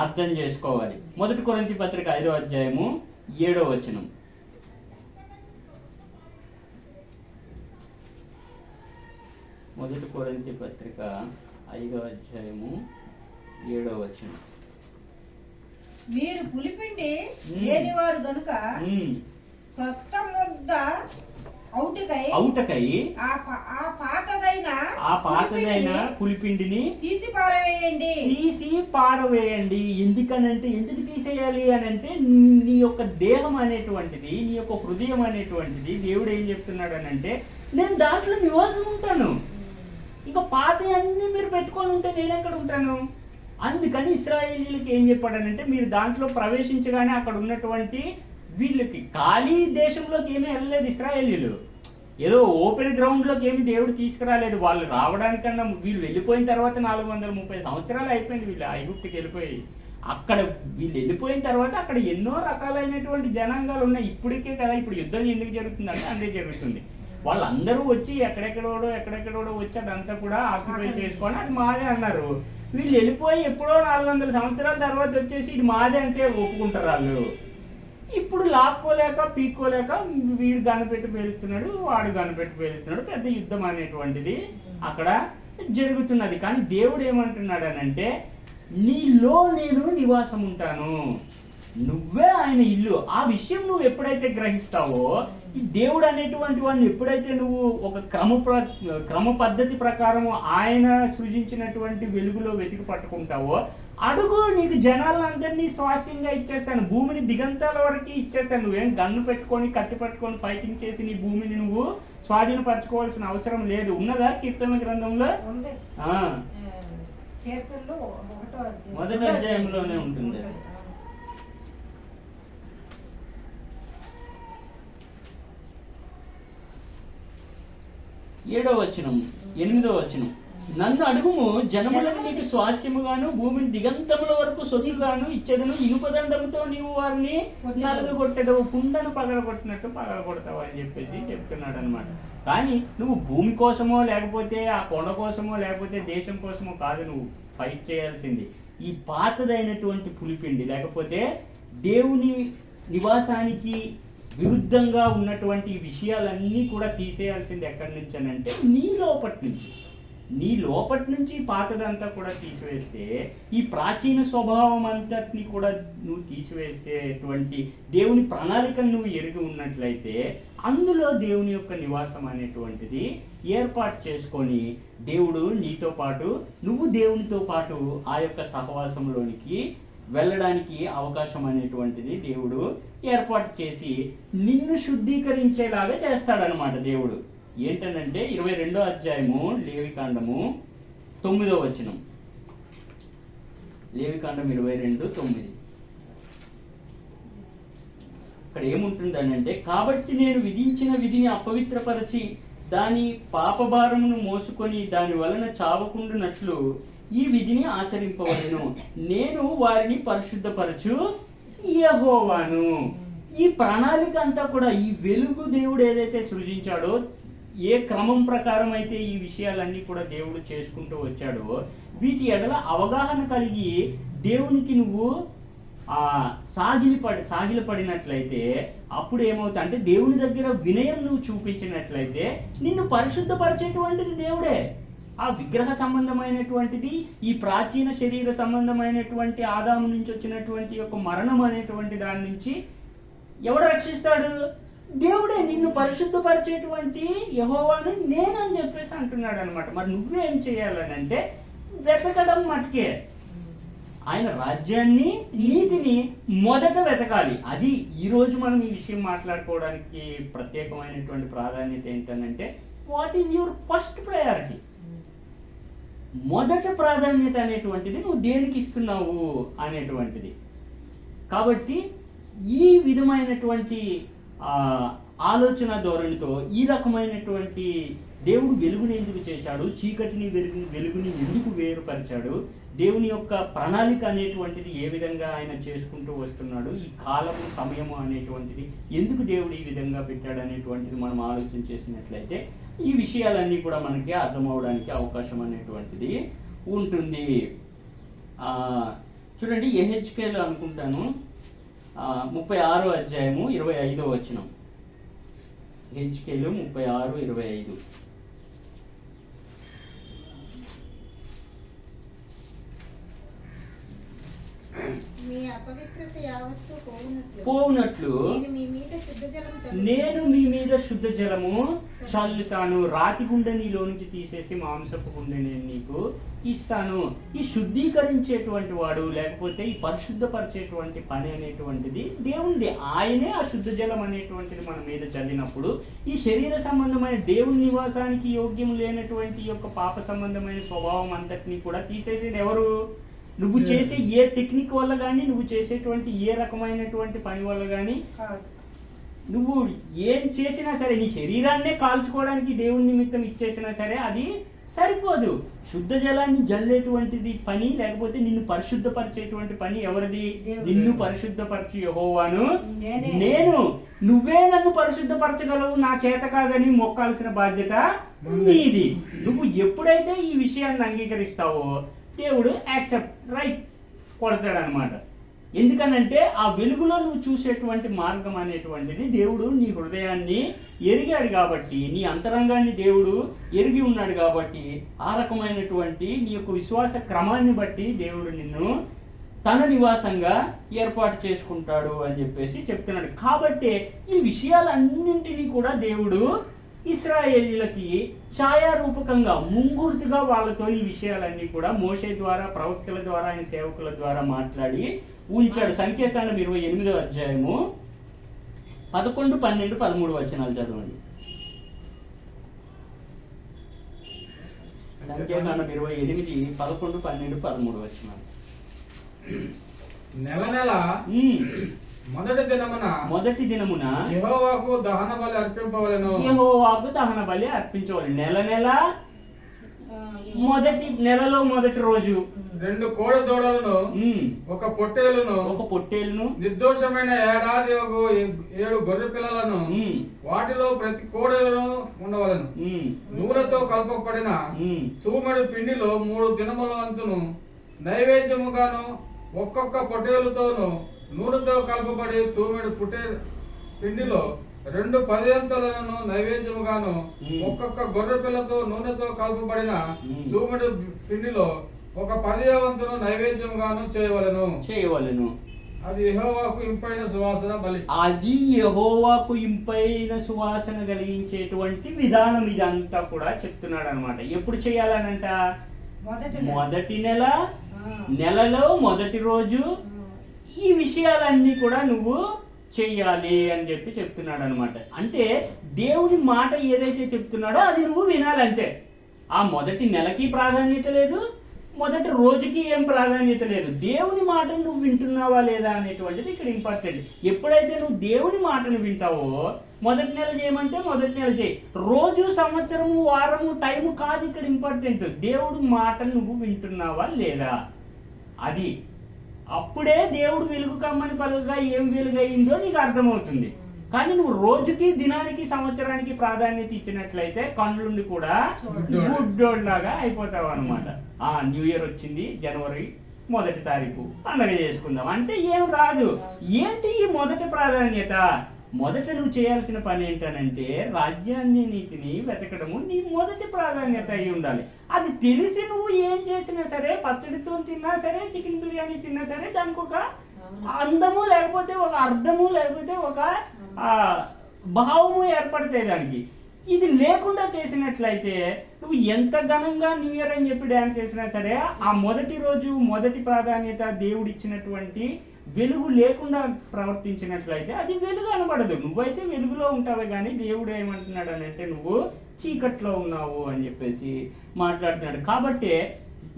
అర్థం చేసుకోవాలి. 1 కొరింథీ పత్రిక 5వ అధ్యాయము 7వ వచనం. 1 కొరింథీ పత్రిక 5వ అధ్యాయము 7వ వచనం. మీరు పులిపిండి లేని వారు గనుక కొత్త ముద్ద అవుటకై ఆ పాతదైన పులిపిండిని తీసి పారవేయండి. ఎందుకనంటే, ఎందుకు తీసేయాలి అని అంటే, నీ యొక్క దేహం అనేటువంటిది, నీ యొక్క హృదయం అనేటువంటిది, దేవుడు ఏం చెప్తున్నాడు అని అంటే, నేను దాంట్లో నివాసం ఉంటాను. ఇక పాత అన్ని మీరు పెట్టుకొని ఉంటే నేను ఎక్కడ ఉంటాను? అందుకని ఇశ్రాయేలీయులకి ఏం చెప్పాడనంటే, మీరు దాంట్లో ప్రవేశించగానే అక్కడ ఉన్నటువంటి వీళ్ళకి ఖాళీ దేశంలోకి ఏమీ వెళ్ళలేదు ఇశ్రాయేలీయులు. ఏదో ఓపెన్ గ్రౌండ్లోకి ఏమి దేవుడు తీసుకురాలేదు. వాళ్ళు రావడానికన్నా వీళ్ళు వెళ్ళిపోయిన తర్వాత 430 సంవత్సరాలు అయిపోయింది వీళ్ళు ఐగుప్తుకి వెళ్ళిపోయి. అక్కడ వీళ్ళు వెళ్ళిపోయిన తర్వాత అక్కడ ఎన్నో రకాలైనటువంటి జనాంగాలు ఉన్నాయి. ఇప్పటికే కదా, ఇప్పుడు యుద్ధం ఎందుకు జరుగుతుందంటే అదే జరుగుతుంది. వాళ్ళందరూ వచ్చి ఎక్కడెక్కడోడో వచ్చి అదంతా కూడా ఆక్యుపై చేసుకొని అది మాదే అన్నారు. వీళ్ళు వెళ్ళిపోయి ఎప్పుడో 400 సంవత్సరాల తర్వాత వచ్చేసి ఇది మాదే అంటే ఒప్పుకుంటారు వాళ్ళు. ఇప్పుడు లాక్కోలేక పీక్కోలేక వీడు గనపెట్టి పేలుస్తున్నాడు, వాడు గనపెట్టి పేలుతున్నాడు. పెద్ద యుద్ధం అనేటువంటిది అక్కడ జరుగుతున్నది. కానీ దేవుడు ఏమంటున్నాడు అనంటే, నీలో నేను నివాసం ఉంటాను, నువ్వే ఆయన ఇల్లు. ఆ విషయం నువ్వు ఎప్పుడైతే గ్రహిస్తావో, ఈ దేవుడు అనేటువంటి వాడిని ఎప్పుడైతే నువ్వు ఒక క్రమ పద్ధతి ప్రకారం ఆయన సృజించినటువంటి వెలుగులో వెతికి పట్టుకుంటావో, అడుగు, నీకు జనాలందరినీ స్వాస్యంగా ఇచ్చేస్తాను, భూమిని దిగంతాల వరకు ఇచ్చేస్తాను. నువ్వేం గన్ను పెట్టుకొని కత్తి పట్టుకొని ఫైటింగ్ చేసి నీ భూమిని నువ్వు స్వాధీనపరచుకోవాల్సిన అవసరం లేదు. ఉన్నదా కీర్తన గ్రంథంలో? 1వ అధ్యాయంలోనే ఉంటుంది. ఏడవ వచనం, 8వ వచనం. నన్ను అడుగుము, జనములకు నీకు స్వాస్యముగాను భూమిని దిగంతముల వరకు సొత్తుగాను ఇచ్చేదను. ఇనుపదండముతో నీవు వారిని నలుగుగొట్టెదవు, కుండను పగలగొట్టినట్టు పగలగొడతావు అని చెప్పేసి చెప్తున్నాడు అనమాట. కానీ నువ్వు భూమి కోసమో లేకపోతే ఆ కొండ కోసమో లేకపోతే దేశం కోసమో కాదు నువ్వు ఫైట్ చేయాల్సింది. ఈ పాతదైనటువంటి పులిపిండి లేకపోతే దేవుని నివాసానికి విరుద్ధంగా ఉన్నటువంటి విషయాలన్నీ కూడా తీసేయాల్సింది ఎక్కడి నుంచి అని అంటే నీ లోపటి నుంచి. నీ లోపటి నుంచి పాతదంతా కూడా తీసివేస్తే ఈ ప్రాచీన స్వభావం అంతటిని కూడా నువ్వు తీసివేసేటువంటి దేవుని ప్రణాళికను నువ్వు ఎరిగి ఉన్నట్లయితే అందులో దేవుని యొక్క నివాసం అనేటువంటిది ఏర్పాటు చేసుకొని దేవుడు నీతో పాటు నువ్వు దేవునితో పాటు ఆ యొక్క సహవాసంలోనికి వెళ్ళడానికి అవకాశం అనేటువంటిది దేవుడు ఏర్పాటు చేసి నిన్ను శుద్ధీకరించేలాగా చేస్తాడనమాట దేవుడు. ఏంటనంటే 22వ అధ్యాయము లేవికాండము 9వ వచనం. లేవికాండం 22:9. ఇక్కడ ఏముంటుందనంటే, కాబట్టి నేను విధించిన విధిని అపవిత్రపరచి దాని పాపభారమును మోసుకొని దాని వలన చావకుండునట్లు ఈ విధిని ఆచరింపవలెను. నేను వారిని పరిశుద్ధపరచు యెహోవాను. ఈ ప్రణాళిక అంతా కూడా ఈ వెలుగు దేవుడు ఏదైతే సృజించాడో, ఏ క్రమం ప్రకారం అయితే ఈ విషయాలన్నీ కూడా దేవుడు చేసుకుంటూ వచ్చాడో, వీటి ఎడల అవగాహన కలిగి దేవునికి నువ్వు సాగిలపడినట్లయితే అప్పుడు ఏమవుతా అంటే దేవుని దగ్గర వినయం నువ్వు చూపించినట్లయితే నిన్ను పరిశుద్ధపరిచేటువంటిది దేవుడే. ఆ విగ్రహ సంబంధమైనటువంటిది, ఈ ప్రాచీన శరీర సంబంధమైనటువంటి ఆదాము నుంచి వచ్చినటువంటి యొక్క మరణం అనేటువంటి దాని నుంచి ఎవడు రక్షిస్తాడు? దేవుడే. నిన్ను పరిశుద్ధపరిచేటువంటి యెహోవాను నేనని చెప్పేసి అంటున్నాడు అనమాట. మరి నువ్వేం చేయాలని అంటే వెతకడం మటుకే. ఆయన రాజ్యాన్ని, నీతిని మొదట వెతకాలి. అది ఈరోజు మనం ఈ విషయం మాట్లాడుకోవడానికి ప్రత్యేకమైనటువంటి ప్రాధాన్యత ఏంటంటే, what is your first priority? మొదట ప్రాధాన్యత అనేటువంటిది నువ్వు దేనికి ఇస్తున్నావు అనేటువంటిది. కాబట్టి ఈ విధమైనటువంటి ఆలోచన ధోరణితో, ఈ రకమైనటువంటి దేవుడు వెలుగుని ఎందుకు చేశాడు, చీకటిని వెలుగుని ఎందుకు వేరుపరిచాడు, దేవుని యొక్క ప్రణాళిక అనేటువంటిది ఏ విధంగా ఆయన చేసుకుంటూ వస్తున్నాడు, ఈ కాలము సమయము అనేటువంటిది ఎందుకు దేవుడు ఈ విధంగా పెట్టాడు అనేటువంటిది మనం ఆలోచన చేసినట్లయితే ఈ విషయాలన్నీ కూడా మనకి అర్థమవడానికి అవకాశం అనేటువంటిది ఉంటుంది. చూడండి, యెహెజ్కేలు అనుకుంటాను 36వ అధ్యాయము 25వ వచనం. యెహెజ్కేలు 36:25. మీ అపవిత్రత యావత్తు పోవునట్లు నేను మీ మీద శుద్ధ జలము చల్లుతాను. రాతి గుండె నీలో నుంచి తీసేసి మాంసపు గుండె నేను నీకు ఇస్తాను. ఈ శుద్ధీకరించేటువంటి వాడు, లేకపోతే ఈ పరిశుద్ధపరిచేటువంటి పని అనేటువంటిది దేవునిది. ఆయనే ఆ శుద్ధ జలం అనేటువంటిది మన మీద చల్లినప్పుడు ఈ శరీర సంబంధమైన దేవుని నివాసానికి యోగ్యం లేనటువంటి యొక్క పాప సంబంధమైన స్వభావం అంతటినీ కూడా తీసేసేది ఎవరు? నువ్వు చేసే ఏ టెక్నిక్ వల్ల కానీ, నువ్వు చేసేటువంటి ఏ రకమైనటువంటి పని వల్ల కానీ, నువ్వు ఏం చేసినా సరే, నీ శరీరాన్నే కాల్చుకోవడానికి దేవుని నిమిత్తం ఇచ్చేసినా సరే అది సరిపోదు. శుద్ధ జలాన్ని జల్లేటువంటిది పని, లేకపోతే నిన్ను పరిశుద్ధపరిచేటువంటి పని ఎవరిది? నిన్ను పరిశుద్ధపరచు యెహోవాను నేను. నువ్వే నన్ను పరిశుద్ధపరచగలవు, నా చేత కాదని మొక్కాల్సిన బాధ్యత నీది. నువ్వు ఎప్పుడైతే ఈ విషయాన్ని అంగీకరిస్తావో దేవుడు యాక్సెప్ట్ రైట్ కొడతాడనమాట. ఎందుకనంటే ఆ వెలుగులో నువ్వు చూసేటువంటి మార్గం అనేటువంటిది దేవుడు నీ హృదయాన్ని ఎరిగాడు కాబట్టి, నీ అంతరంగాన్ని దేవుడు ఎరిగి ఉన్నాడు కాబట్టి, ఆ రకమైనటువంటి నీ యొక్క విశ్వాస క్రమాన్ని బట్టి దేవుడు నిన్ను తన నివాసంగా ఏర్పాటు చేసుకుంటాడు అని చెప్పేసి చెప్తున్నాడు. కాబట్టి ఈ విషయాలన్నింటినీ కూడా దేవుడు ఇశ్రాయేలీలకి ఛాయారూపకంగా, ముంగుర్తుగా వాళ్ళతో ఈ విషయాలన్నీ కూడా మోషే ద్వారా, ప్రవక్తల ద్వారా, ఆయన సేవకుల ద్వారా మాట్లాడి ఉంచాడు. సంఖ్యాకాండం 28వ అధ్యాయము 11, 12, 13 వచనాలు చదవండి. సంఖ్యాకాండం 28, 11, 12, 13 వచనాలు. నెల మొదటి దినమున యెహోవాకు దహన బలి అర్పింపవలెను. యెహోవాకు దహన బలి అర్పించవాలి. నెల మొదటి నెలలో మొదటి రోజు 2 కోడె దూడలను, ఒక పొట్టేలును, నిర్దోషమైన ఏడాది 7 గొర్రె పిల్లలను, వాటిలో ప్రతి కోడెలను ఉండవలను. నూనెతో కలపబడిన తూమెడు పిండిలో 3 దినముల వంతును నైవేద్యముగాను, ఒక్కొక్క పొట్టేలుతోను నూనెతో కలపబడి తూమెడు పిండిలో 2 10 నైవేద్యముగాను ఒక్కొక్క గొర్రె పిల్లతో నూనెతో కలుపబడిన తూమెడు పిండిలో 1 10 నైవేద్యముగాను చేయవలెను. అది యెహోవాకు ఇంపైన సువాసన బలి. అది యెహోవాకు ఇంపైన సువాసన కలిగించేటువంటి విధానం ఇదంతా కూడా చెప్తున్నాడు అనమాట. ఎప్పుడు చేయాలనంట? మొదటి నెలలో మొదటి రోజు ఈ విషయాలన్నీ కూడా నువ్వు చెయ్యాలి అని చెప్పి చెప్తున్నాడు అనమాట. అంటే దేవుని మాట ఏదైతే చెప్తున్నాడో అది నువ్వు వినాలంతే. ఆ మొదటి నెలకి ప్రాధాన్యత లేదు, మొదటి రోజుకి ఏం ప్రాధాన్యత లేదు. దేవుని మాటను నువ్వు వింటున్నావా లేదా అనేటువంటిది ఇక్కడ ఇంపార్టెంట్. ఎప్పుడైతే నువ్వు దేవుని మాటను వింటావో, మొదటి నెల చేయమంటే మొదటి నెల చేయి. రోజు, సంవత్సరము, వారము, టైము కాదు ఇక్కడ ఇంపార్టెంట్. దేవుడి మాటను నువ్వు వింటున్నావా లేదా, అది అప్పుడే దేవుడు వెలుగు కమ్మని పలుగా ఏం వెలుగయిందో నీకు అర్థమవుతుంది. కానీ నువ్వు రోజుకి, దినానికి, సంవత్సరానికి ప్రాధాన్యత ఇచ్చినట్లయితే కళ్ళుండి కూడా గుడ్డోళ్ళలాగా అయిపోతావు అనమాట. న్యూ ఇయర్ వచ్చింది, జనవరి 1 తారీఖు పండగ చేసుకుందాం అంటే ఏం రాదు. ఏంటి ఈ మొదటి ప్రాధాన్యత? మొదట నువ్వు చేయాల్సిన పని ఏంటనంటే రాజ్యాన్ని, నీతిని వెతకడము నీ మొదటి ప్రాధాన్యత అయి ఉండాలి. అది తెలిసి నువ్వు ఏం చేసినా సరే, పచ్చడితో తిన్నా సరే, చికెన్ బిర్యానీ తిన్నా సరే, దానికి ఒక అందము లేకపోతే ఒక అర్థము లేకపోతే ఒక భావము ఏర్పడతాయి దానికి. ఇది లేకుండా చేసినట్లయితే నువ్వు ఎంత ఘనంగా న్యూ ఇయర్ అని చెప్పి డ్యాన్స్ చేసినా సరే, ఆ మొదటి రోజు మొదటి ప్రాధాన్యత దేవుడు ఇచ్చినటువంటి వెలుగు లేకుండా ప్రవర్తించినట్లయితే అది వెలుగు అనబడదు. నువ్వైతే వెలుగులో ఉంటావే కానీ దేవుడు ఏమంటున్నాడు అని అంటే నువ్వు చీకట్లో ఉన్నావు అని చెప్పేసి మాట్లాడుతున్నాడు. కాబట్టి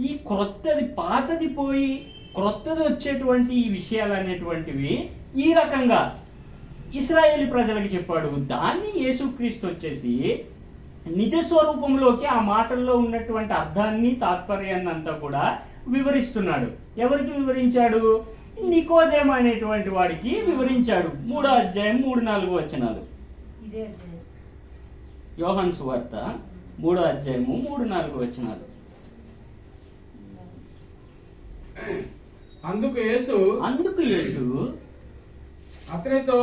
ఈ క్రొత్తది, పాతది పోయి క్రొత్తది వచ్చేటువంటి ఈ విషయాలు అనేటువంటివి ఈ రకంగా ఇశ్రాయేలు ప్రజలకు చెప్పాడు. దాన్ని యేసుక్రీస్తు వచ్చేసి నిజ స్వరూపంలోకి ఆ మాటల్లో ఉన్నటువంటి అర్థాన్ని, తాత్పర్యాన్ని అంతా కూడా వివరిస్తున్నాడు. ఎవరికి వివరించాడు? నికోదేము అనేటువంటి వాడికి వివరించాడు. 3వ అధ్యాయం 3-4 వచనాలు. యోహాను సువార్త 3వ అధ్యాయము 3-4 వచనాలు. అందుకు యేసు అతనితో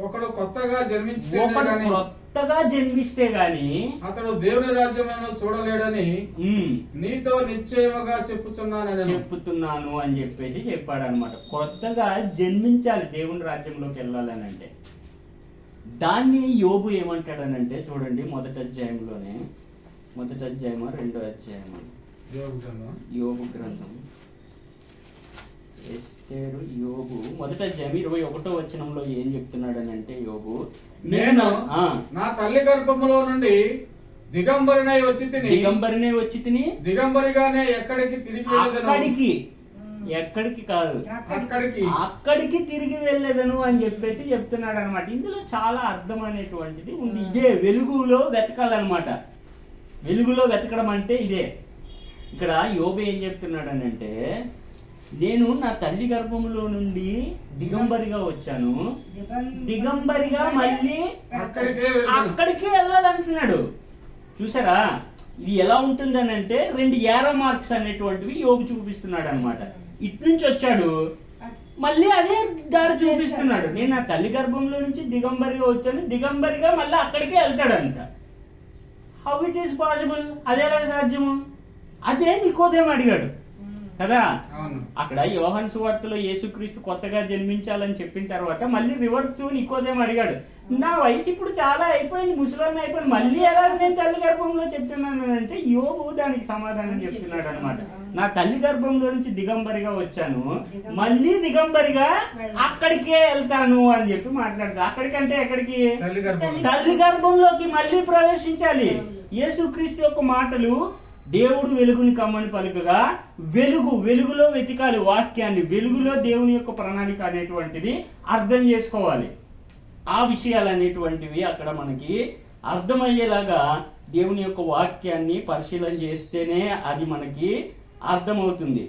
ఒకడు కొత్తగా జన్మిస్తే గాని అతడు దేవుని రాజ్యమును చూడలేడని నీతో నిశ్చయముగా చెప్పుతున్నాను అని చెప్పేసి చెప్పాడు అనమాట. కొత్తగా జన్మించాలి దేవుని రాజ్యంలోకి వెళ్ళాలని అంటే. దాన్ని యోబు ఏమంటాడనంటే చూడండి, మొదటి అధ్యాయంలోనే, మొదటి అధ్యాయమా 2వ అధ్యాయమా, యోబు గ్రంథం, ఎస్తేరు, యోబు 1వ అధ్యాయం 21వ వచనంలో ఏం చెప్తున్నాడని అంటే, యోబు నేను నా తల్లి గర్భములో నుండి దిగంబరినై వచ్చి తిని దిగంబరిగానే ఎక్కడికి కాదు అక్కడికి తిరిగి వెళ్ళేదను అని చెప్పేసి చెప్తున్నాడు అనమాట. ఇందులో చాలా అర్థం అనేటువంటిది ఉంది. ఇదే వెలుగులో వెతకాలన్నమాట. వెలుగులో వెతకడం అంటే ఇదే. ఇక్కడ యోబు ఏం చెప్తున్నాడు అని అంటే, నేను నా తల్లి గర్భంలో నుండి దిగంబరిగా వచ్చాను, దిగంబరిగా మళ్ళీ అక్కడికే వెళ్ళాలంటున్నాడు. చూసారా ఇది ఎలా ఉంటుంది అని అంటే 2 ఏరో మార్క్స్ అనేటువంటివి యోబు చూపిస్తున్నాడు అనమాట. ఇటు నుంచి వచ్చాడు, మళ్ళీ అదే దారి చూపిస్తున్నాడు. నేను నా తల్లి గర్భంలో నుంచి దిగంబరిగా వచ్చాను, దిగంబరిగా మళ్ళీ అక్కడికే వెళ్తాడంట. How it is possible? అదేలా సాధ్యము? అదే నికోదేము అడిగాడు కదా. అక్కడ యోహాను సువార్తలో యేసుక్రీస్తు కొత్తగా జన్మించాలని చెప్పిన తర్వాత మళ్ళీ రివర్స్ నికోదేము అడిగాడు, నా వయసు ఇప్పుడు చాలా అయిపోయింది, ముసలాన్ని అయిపోయింది, మళ్ళీ ఎలా నేను తల్లి గర్భంలో చెప్తున్నాను అంటే యోబు దానికి సమాధానం చెప్తున్నాడు అనమాట. నా తల్లి గర్భంలో నుంచి దిగంబరిగా వచ్చాను, మళ్ళీ దిగంబరిగా అక్కడికే వెళ్తాను అని చెప్పి మాట్లాడతాను. అక్కడికంటే ఎక్కడికి? తల్లి గర్భంలోకి మళ్ళీ ప్రవేశించాలి. యేసుక్రీస్తు యొక్క మాటలు దేవుడు వెలుగుని కమ్మని పలుకగా వెలుగులో వెతికాలి వాక్యాన్ని. వెలుగులో దేవుని యొక్క ప్రణాళిక అనేటువంటిది అర్థం చేసుకోవాలి. ఆ విషయాలు అనేటువంటివి అక్కడ మనకి అర్థమయ్యేలాగా దేవుని యొక్క వాక్యాన్ని పరిశీలన చేస్తేనే అది మనకి అర్థమవుతుంది.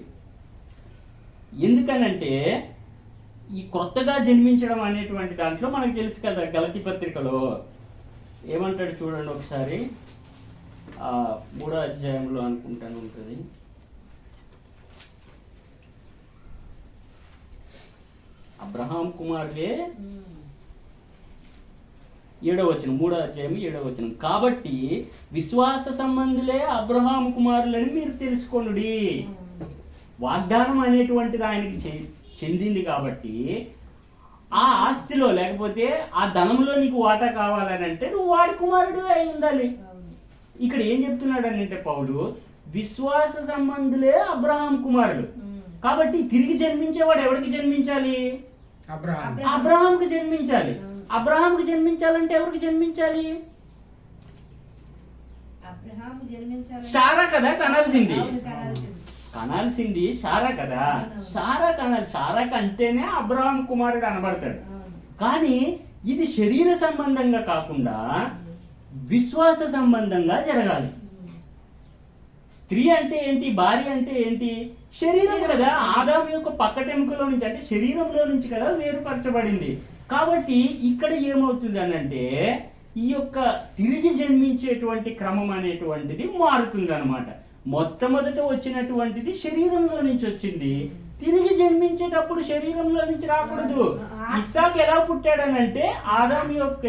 ఎందుకనంటే ఈ కొత్తగా జన్మించడం అనేటువంటి దాంట్లో మనకు తెలుసు కదా, గలతీ పత్రికలో ఏమంటాడు చూడండి ఒకసారి. 3వ అధ్యాయంలో అనుకుంటాను ఉంటుంది. అబ్రహాం కుమారులే 7వ వచనం, 3వ అధ్యాయం 7వ వచనం. కాబట్టి విశ్వాస సంబంధులే అబ్రహాము కుమారులని మీరు తెలుసుకొనుడి. వాగ్దానం అనేటువంటిది ఆయనకి చెందింది కాబట్టి ఆ ఆస్తిలో లేకపోతే ఆ ధనంలో నీకు వాటా కావాలని అంటే నువ్వు వాడి కుమారుడు అయి ఉండాలి. ఇక్కడ ఏం చెప్తున్నాడు అని అంటే పౌలు, విశ్వాస సంబంధులే అబ్రహాం కుమారుడు. కాబట్టి తిరిగి జన్మించేవాడు ఎవరికి జన్మించాలి? అబ్రహాంకి జన్మించాలి. అబ్రహాంకి జన్మించాలంటే ఎవరికి జన్మించాలి? శారా కదా కనాల్సింది. కనాల్సింది శారా కదా. శారా కనాలి. శారా కంటేనే అబ్రహాం కుమారుడు అనబడతాడు. కానీ ఇది శరీర సంబంధంగా కాకుండా విశ్వాస సంబంధంగా జరగాలి. స్త్రీ అంటే ఏంటి? భార్య అంటే ఏంటి? శరీరం కదా. ఆదాము యొక్క పక్కటెముకలో నుంచి అంటే శరీరంలో నుంచి కదా వేరుపరచబడింది. కాబట్టి ఇక్కడ ఏమవుతుంది అనంటే ఈ యొక్క తిరిగి జన్మించేటువంటి క్రమం అనేటువంటిది మారుతుంది అనమాట. మొట్టమొదట వచ్చినటువంటిది శరీరంలో నుంచి వచ్చింది. తిరిగి జన్మించేటప్పుడు శరీరంలో నుంచి రాకూడదు. ఇస్సాకు ఎలా పుట్టాడనంటే ఆదాము యొక్క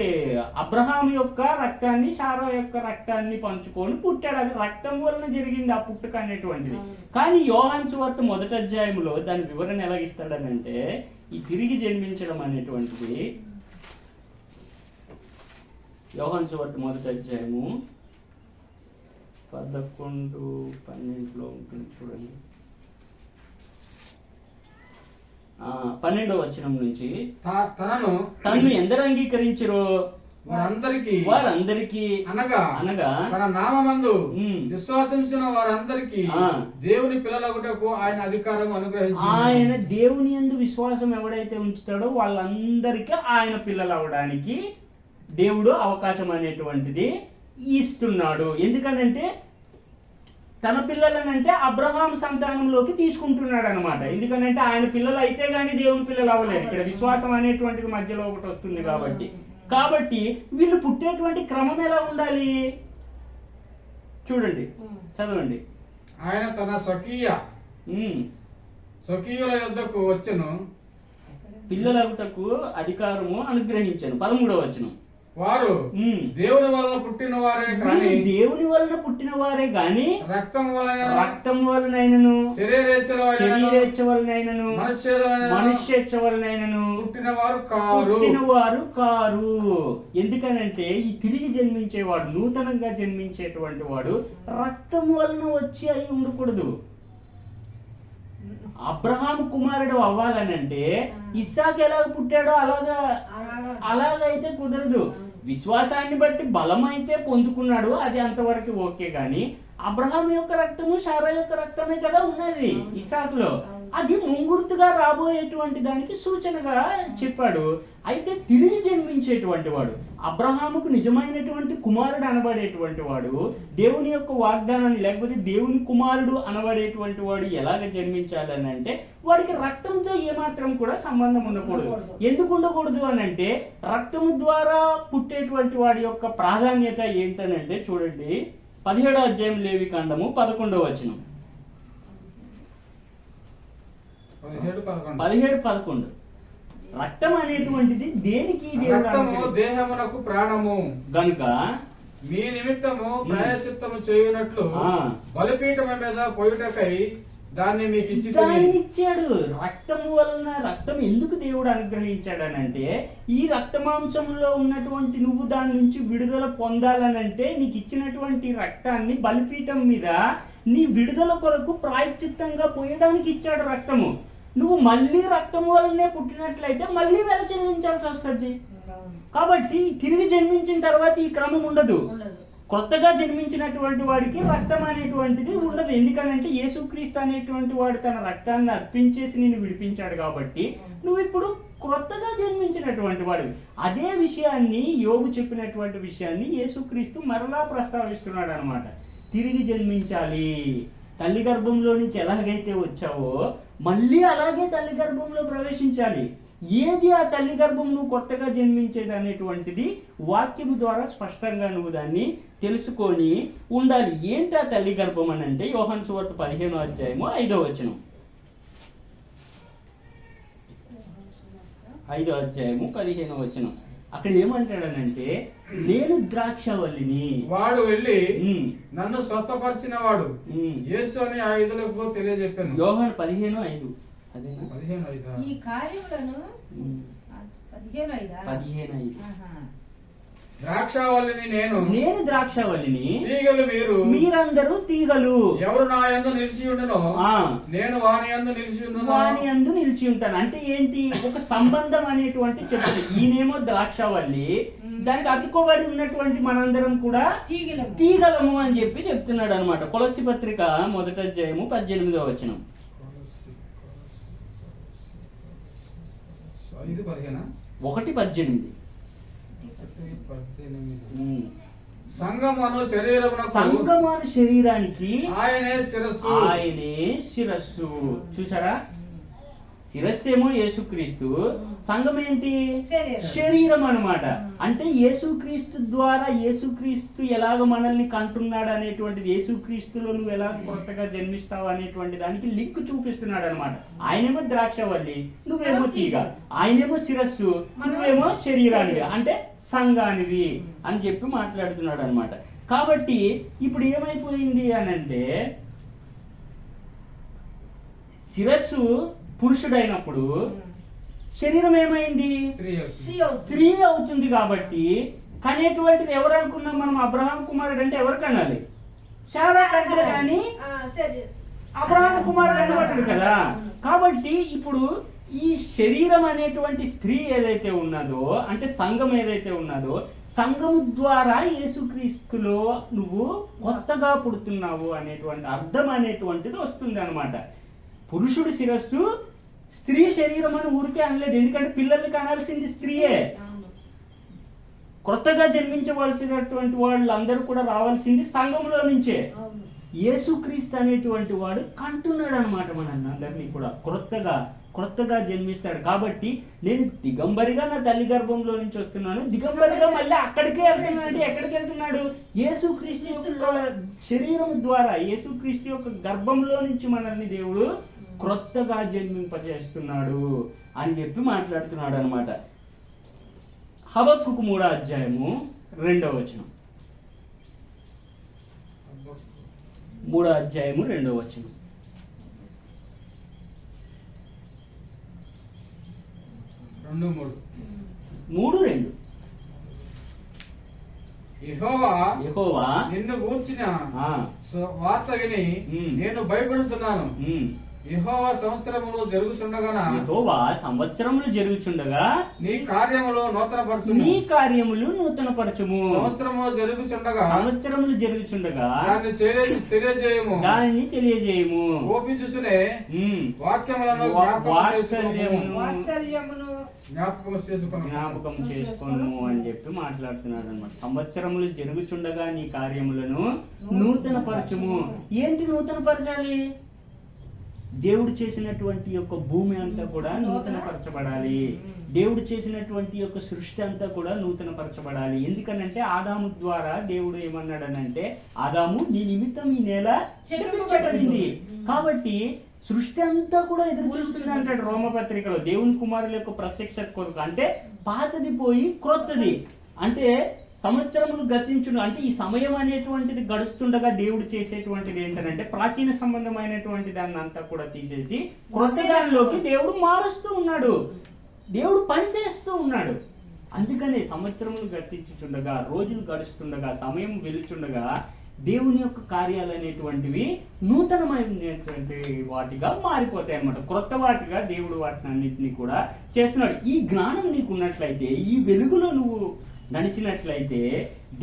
అబ్రహాం యొక్క రక్తాన్ని శారా యొక్క రక్తాన్ని పంచుకొని పుట్టాడు. అది రక్తం వలన జరిగింది ఆ పుట్టుక అనేటువంటిది. కానీ యోహాను సువార్త 1వ అధ్యాయంలో దాని వివరణ ఎలా ఇస్తాడనంటే ఈ తిరిగి జన్మించడం అనేటువంటిది యోహాను సువార్త 1వ అధ్యాయము 11-12 ఉంటుంది చూడండి. 12వ వచనం నుంచి తన్ను ఎందరు అంగీకరించరో వారందరికీ అనగా తన నామమందు విశ్వాసించిన వారందరికీ దేవుని పిల్లలగుటకు ఆయన అధికారం అనుగ్రహించాడు. ఆయన దేవుని యందు విశ్వాసం ఎవడైతే ఉంచుతాడో వాళ్ళందరికీ ఆయన పిల్లలు అవడానికి దేవుడు అవకాశం అనేటువంటిది ఇస్తున్నాడు. ఎందుకనంటే తన పిల్లలనంటే అబ్రహాం సంతానంలోకి తీసుకుంటున్నాడు అనమాట. ఎందుకనంటే ఆయన పిల్లలు అయితే గానీ దేవుని పిల్లలు అవ్వలేదు. ఇక్కడ విశ్వాసం అనేటువంటిది మధ్యలో ఒకటి వస్తుంది కాబట్టి వీళ్ళు పుట్టేటువంటి క్రమం ఎలా ఉండాలి చూడండి, చదవండి. ఆయన తన స్వకీయుల యొద్దకు వచ్చెను, పిల్లలగుటకు అధికారము అనుగ్రహించాను. 13వ వచనం. వారు దేవుని వలన పుట్టిన వారే గాని దేవుని వలన పుట్టిన వారే గాని రక్తం వలనైనను శరీరేచ్ఛ వలనైనను మనుష్యేచ్ఛ వలనైనను పుట్టిన వారు కారు. ఎందుకనంటే ఈ తిరిగి జన్మించేవాడు, నూతనంగా జన్మించేటువంటి వాడు రక్తం వలన వచ్చి అయి ఉండకూడదు. అబ్రహాం కుమారుడు అవ్వాలనంటే ఇస్సాకు ఎలా పుట్టాడో అలాగైతే కుదరదు. విశ్వాసాన్ని బట్టి బలం అయితే పొందుకున్నాడు, అది అంతవరకు ఓకే. కానీ అబ్రహాం యొక్క రక్తము శారా యొక్క రక్తమే కదా ఉన్నది ఇస్సాకులో. అది ముంగుర్తుగా రాబోయేటువంటి దానికి సూచనగా చెప్పాడు. అయితే తిరిగి జన్మించేటువంటి వాడు, అబ్రహాముకు నిజమైనటువంటి కుమారుడు అనబడేటువంటి వాడు, దేవుని యొక్క వాగ్దానాన్ని లేకపోతే దేవుని కుమారుడు అనబడేటువంటి వాడు ఎలాగ జన్మించాలని అంటే వాడికి రక్తంతో ఏమాత్రం కూడా సంబంధం ఉండకూడదు. ఎందుకు ఉండకూడదు అని అంటే రక్తము ద్వారా పుట్టేటువంటి వాడి యొక్క ప్రాధాన్యత ఏంటనంటే చూడండి, 17వ అధ్యాయం లేవికాండము 11వ వచనం. 17-11. రక్తం అనేటువంటిది దేనికి? దేహమునకు ప్రాణము గనుక మీ నిమిత్తము ప్రాయశ్చిత్తము చేయునట్లు బలిపీఠం మీద పోయుటకై దాన్ని మీకు ఇచ్చాడు. రక్తము వలన రక్తం ఎందుకు దేవుడు అనుగ్రహించాడనంటే ఈ రక్తమాంసంలో ఉన్నటువంటి నువ్వు దాని నుంచి విడుదల పొందాలనంటే నీకు ఇచ్చినటువంటి రక్తాన్ని బలిపీఠం మీద నీ విడుదల కొరకు ప్రాయశ్చిత్తంగా పోయడానికి ఇచ్చాడు రక్తము. నువ్వు మళ్ళీ రక్తం వల్లనే పుట్టినట్లయితే మళ్ళీ వెల చెల్లించాల్సి వస్తుంది. కాబట్టి తిరిగి జన్మించిన తర్వాత ఈ క్రమం ఉండదు. కొత్తగా జన్మించినటువంటి వాడికి రక్తం అనేటువంటిది ఉండదు. ఎందుకనంటే యేసుక్రీస్తు అనేటువంటి వాడు తన రక్తాన్ని అర్పించేసి నిన్ను విడిపించాడు. కాబట్టి నువ్వు ఇప్పుడు కొత్తగా జన్మించినటువంటి వాడు. అదే విషయాన్ని యోబు చెప్పినటువంటి విషయాన్ని యేసుక్రీస్తు మరలా ప్రస్తావిస్తున్నాడు అనమాట. తిరిగి జన్మించాలి. తల్లి గర్భంలో నుంచి ఎలాగైతే వచ్చావో మళ్ళీ అలాగే తల్లి గర్భంలో ప్రవేశించాలి. ఏది ఆ తల్లి గర్భం నువ్వు కొత్తగా జన్మించేది అనేటువంటిది వాక్యము ద్వారా స్పష్టంగా నువ్వు దాన్ని తెలుసుకొని ఉండాలి. ఏంటి ఆ తల్లి గర్భం అని అంటే యోహాను సువార్త 15వ అధ్యాయము 5వ వచనం. 5వ అధ్యాయము 15వ వచనం. అక్కడ ఏమంటాడనంటే నేను ద్రాక్షవల్లిని. వాడు వెళ్ళి ఉమ్, నన్ను స్వస్థపరిచిన వాడు ఉమ్. యేసు అని ఆ యూదులకు తెలియజెప్పాను. యోహాను 15:5 అదేనా? 15:5. ఈ కార్యములను ఉమ్, 15:5. 15:5. ఆహా. ద్రాక్షావల్లిని నేను ద్రాక్షవల్లిని, తీగలు మీరు. మీరందరూ తీగలు. ఎవరు నా యందు నిలిచి ఉండునో ఆ, నేను వాని యందు నిలిచి ఉండును. వాని అందు నిలిచి ఉంటాను. అంటే ఏంటి? ఒక సంబంధం అనేటువంటి చెప్తుంది. ఈయనేమో ద్రాక్షవల్లి, దానికి అతుకోబడి ఉన్నటువంటి మనందరం కూడా తీగలము. తీగలము అని చెప్పి చెప్తున్నాడు అనమాట. కొలస్సీ పత్రిక 1వ అధ్యాయము 18వ వచనం. 5:15. 1:18. ఉమ్. సంగమను శరీరమునకు సంగమాన శరీరానికి ఆయనే శిరస్సు. ఆయనే శిరస్సు. చూసారా? శిరస్సేమో యేసుక్రీస్తు, సంఘం ఏంటి? శరీరం. శరీరం అన్నమాట. అంటే యేసుక్రీస్తు ద్వారా యేసుక్రీస్తు ఎలాగ మనల్ని కంటున్నాడు అనేటువంటిది, యేసుక్రీస్తులో నువ్వు ఎలా కొత్తగా జన్మిస్తావు అనేటువంటి దానికి లింక్ చూపిస్తున్నాడు అనమాట. ఆయనేమో ద్రాక్షవల్లి, నువ్వేమో తీగ. ఆయనేమో శిరస్సు, నువ్వేమో శరీరానివి, అంటే సంఘానివి అని చెప్పి మాట్లాడుతున్నాడు అనమాట. కాబట్టి ఇప్పుడు ఏమైపోయింది అని అంటే, శిరస్సు పురుషుడైనప్పుడు శరీరం ఏమైంది? స్త్రీ అవుతుంది. కాబట్టి కనేటువంటిది ఎవరు అనుకున్నాం మనం? అబ్రహాం కుమారుడు అంటే ఎవరు కనాలి? శారా కంటే కానీ అబ్రహాం కుమారుడు అనబడ్డాడు కదా. కాబట్టి ఇప్పుడు ఈ శరీరం అనేటువంటి స్త్రీ ఏదైతే ఉన్నదో, అంటే సంఘం ఏదైతే ఉన్నదో, సంఘము ద్వారా యేసుక్రీస్తులో నువ్వు కొత్తగా పుడుతున్నావు అనేటువంటి అర్థం అనేటువంటిది వస్తుంది అనమాట. పురుషుడు శిరస్సు, స్త్రీ శరీరం అని ఊరికే అనలేదు. ఎందుకంటే పిల్లల్ని కనాల్సింది స్త్రీయే. కొత్తగా జన్మించవలసినటువంటి వాళ్ళందరూ కూడా రావాల్సింది సంఘంలో నుంచే. యేసుక్రీస్తు అనేటువంటి వాడు కంటున్నాడు అనమాట మనందరినీ కూడా కొత్తగా జన్మిస్తాడు. కాబట్టి నేను దిగంబరిగా నా తల్లి గర్భంలో నుంచి వస్తున్నాను, దిగంబరిగా మళ్ళీ అక్కడికే వెళ్తున్నాను. అంటే ఎక్కడికి వెళ్తున్నాడు? యేసుక్రీస్తు యొక్క శరీరం ద్వారా, యేసుక్రీస్తు యొక్క గర్భంలో నుంచి మనల్ని దేవుడు క్రొత్తగా జన్మింపజేస్తున్నాడు అని చెప్పి మాట్లాడుతున్నాడు అనమాట. హబక్కూకు 3వ అధ్యాయము 2వ వచనం. 3వ అధ్యాయము 2వ వచనం. 3:2. యెహోవా నిన్ను గూర్చిన ఆ, వార్త విని నేను భయపడుతున్నాను. యెహోవా సంవత్సరములు జరుగుచుండగా నీ కార్యములు నూతనపరచుము. సంవత్సరములు జరుగుచుండగా దానిని తెలియజేయము. కోపించుచునే వాక్యములను జ్ఞాపకం చేసుకొను అని చెప్పి మాట్లాడుతున్నాడు అనమాట. సంవత్సరములు జరుగుచుండగా నీ కార్యములను నూతనపరచుము. ఏంటి నూతనపరచాలి? దేవుడు చేసినటువంటి యొక్క భూమి అంతా కూడా నూతనపరచబడాలి. దేవుడు చేసినటువంటి యొక్క సృష్టి అంతా కూడా నూతనపరచబడాలి. ఎందుకనంటే ఆదాము ద్వారా దేవుడు ఏమన్నాడనంటే, ఆదాము నీ నిమిత్తం ఈ నేల శపించబడింది. కాబట్టి సృష్టి అంతా కూడా ఎదురు చూస్తుంది అంటాడు రోమపత్రికలో. దేవుని కుమారుల యొక్క ప్రత్యక్షత కొరకు, అంటే పాతది పోయి క్రొత్తది, అంటే సంవత్సరములు గతించును, అంటే ఈ సమయం అనేటువంటిది గడుస్తుండగా దేవుడు చేసేటువంటిది ఏంటంటే ప్రాచీన సంబంధమైనటువంటి దాన్ని అంతా కూడా తీసేసి క్రొత్త దానిలోకి దేవుడు మారుస్తూ ఉన్నాడు, దేవుడు పని చేస్తూ ఉన్నాడు. అందుకనే సంవత్సరములు గతించుచుండగా, రోజులు గడుస్తుండగా, సమయం వెలుచుండగా దేవుని యొక్క కార్యాలు అనేటువంటివి నూతనమైనటువంటి వాటిగా మారిపోతాయి అన్నమాట. క్రొత్త వాటిగా దేవుడు వాటిని అన్నింటినీ కూడా చేస్తున్నాడు. ఈ జ్ఞానం నీకు ఉన్నట్లయితే, ఈ వెలుగులో నువ్వు నడిచినట్లయితే,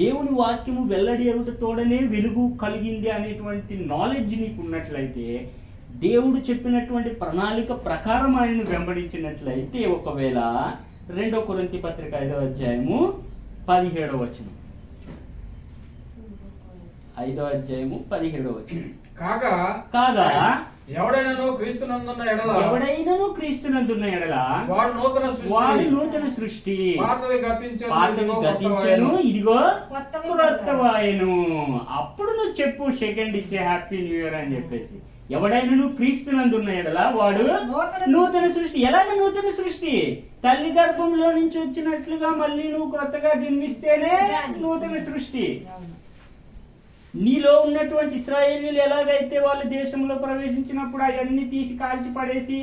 దేవుని వాక్యము వెల్లడి ఎరుటతోడనే వెలుగు కలిగింది అనేటువంటి నాలెడ్జ్ నీకు ఉన్నట్లయితే, దేవుడు చెప్పినటువంటి ప్రణాళిక ప్రకారం ఆయనను వెంబడించినట్లయితే, ఒకవేళ 2 కొరింథీ పత్రిక 5వ అధ్యాయము 17వ వచనం. 5వ అధ్యాయము 17వ వచనం. కాగా ఎవడైనాను క్రీస్తునందున్న ఎడల వాడు నూతన సృష్టి, పాతవి గతించెను, ఇదిగో క్రొత్తవాయెను. అప్పుడు నువ్వు చెప్పు, సెకండ్ ఇచ్చే హ్యాపీ న్యూ ఇయర్ అని చెప్పేసి. ఎవడైనా క్రీస్తునందున్న ఎడల వాడు నూతన సృష్టి. ఎలాగ నూతన సృష్టి? తల్లి గర్భంలో నుంచి వచ్చినట్లుగా మళ్ళీ నువ్వు కొత్తగా జన్మిస్తేనే నూతన సృష్టి. నీలో ఉన్నటువంటి ఇశ్రాయేలీయులు ఎలాగైతే వాళ్ళ దేశంలో ప్రవేశించినప్పుడు అవన్నీ తీసి కాల్చి పడేసి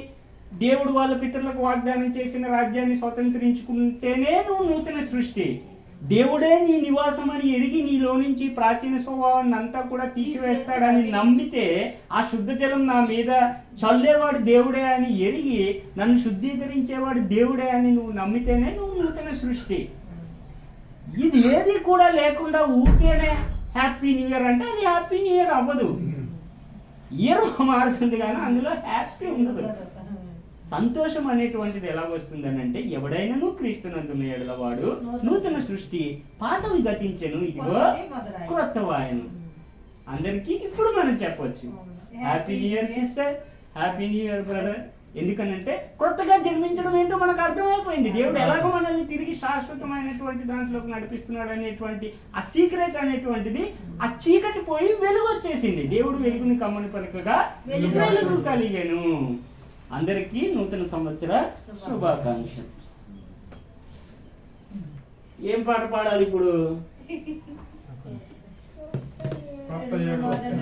దేవుడు వాళ్ళ పితరులకు వాగ్దానం చేసిన రాజ్యాన్ని స్వతంత్రించుకుంటేనే నువ్వు నూతన సృష్టి. దేవుడే నీ నివాసం అని ఎరిగి నీలో నుంచి ప్రాచీన స్వభావాన్ని అంతా కూడా తీసివేస్తాడని నమ్మితే, ఆ శుద్ధ జలం నా మీద చల్లేవాడు దేవుడే అని ఎరిగి నన్ను శుద్ధీకరించేవాడు దేవుడే అని నువ్వు నమ్మితేనే నువ్వు నూతన సృష్టి. ఇది ఏది కూడా లేకుండా ఊరికేనే హ్యాపీ న్యూ ఇయర్ అంటే అది హ్యాపీ న్యూ ఇయర్ అవ్వదు. ఇయర్ మారుతుంది కానీ అందులో హ్యాపీ ఉండదు. సంతోషం అనేటువంటిది ఎలా వస్తుందని అంటే, ఎవడైనా క్రీస్తునందున్న ఎడల వాడు నూతన సృష్టి, పాతవి గతించెను, ఇదిగో క్రొత్త వాయను. అందరికీ ఇప్పుడు మనం చెప్పొచ్చు happy new year sister, happy new year brother. ఎందుకనంటే కొత్తగా జన్మించడం ఏంటో మనకు అర్థమైపోయింది. దేవుడు ఎలాగో మనల్ని తిరిగి శాశ్వతమైనటువంటి దాంట్లోకి నడిపిస్తున్నాడు అనేటువంటి ఆ సీక్రెట్ అనేటువంటిది, ఆ చీకటి పోయి వెలుగు వచ్చేసింది. దేవుడు వెలుగుని కమ్మని పలుకగా వెలుగు కలిగెను. అందరికీ నూతన సంవత్సర శుభాకాంక్షలు. ఏం పాట పాడాలి ఇప్పుడు? కొత్త ఏడు వచ్చిన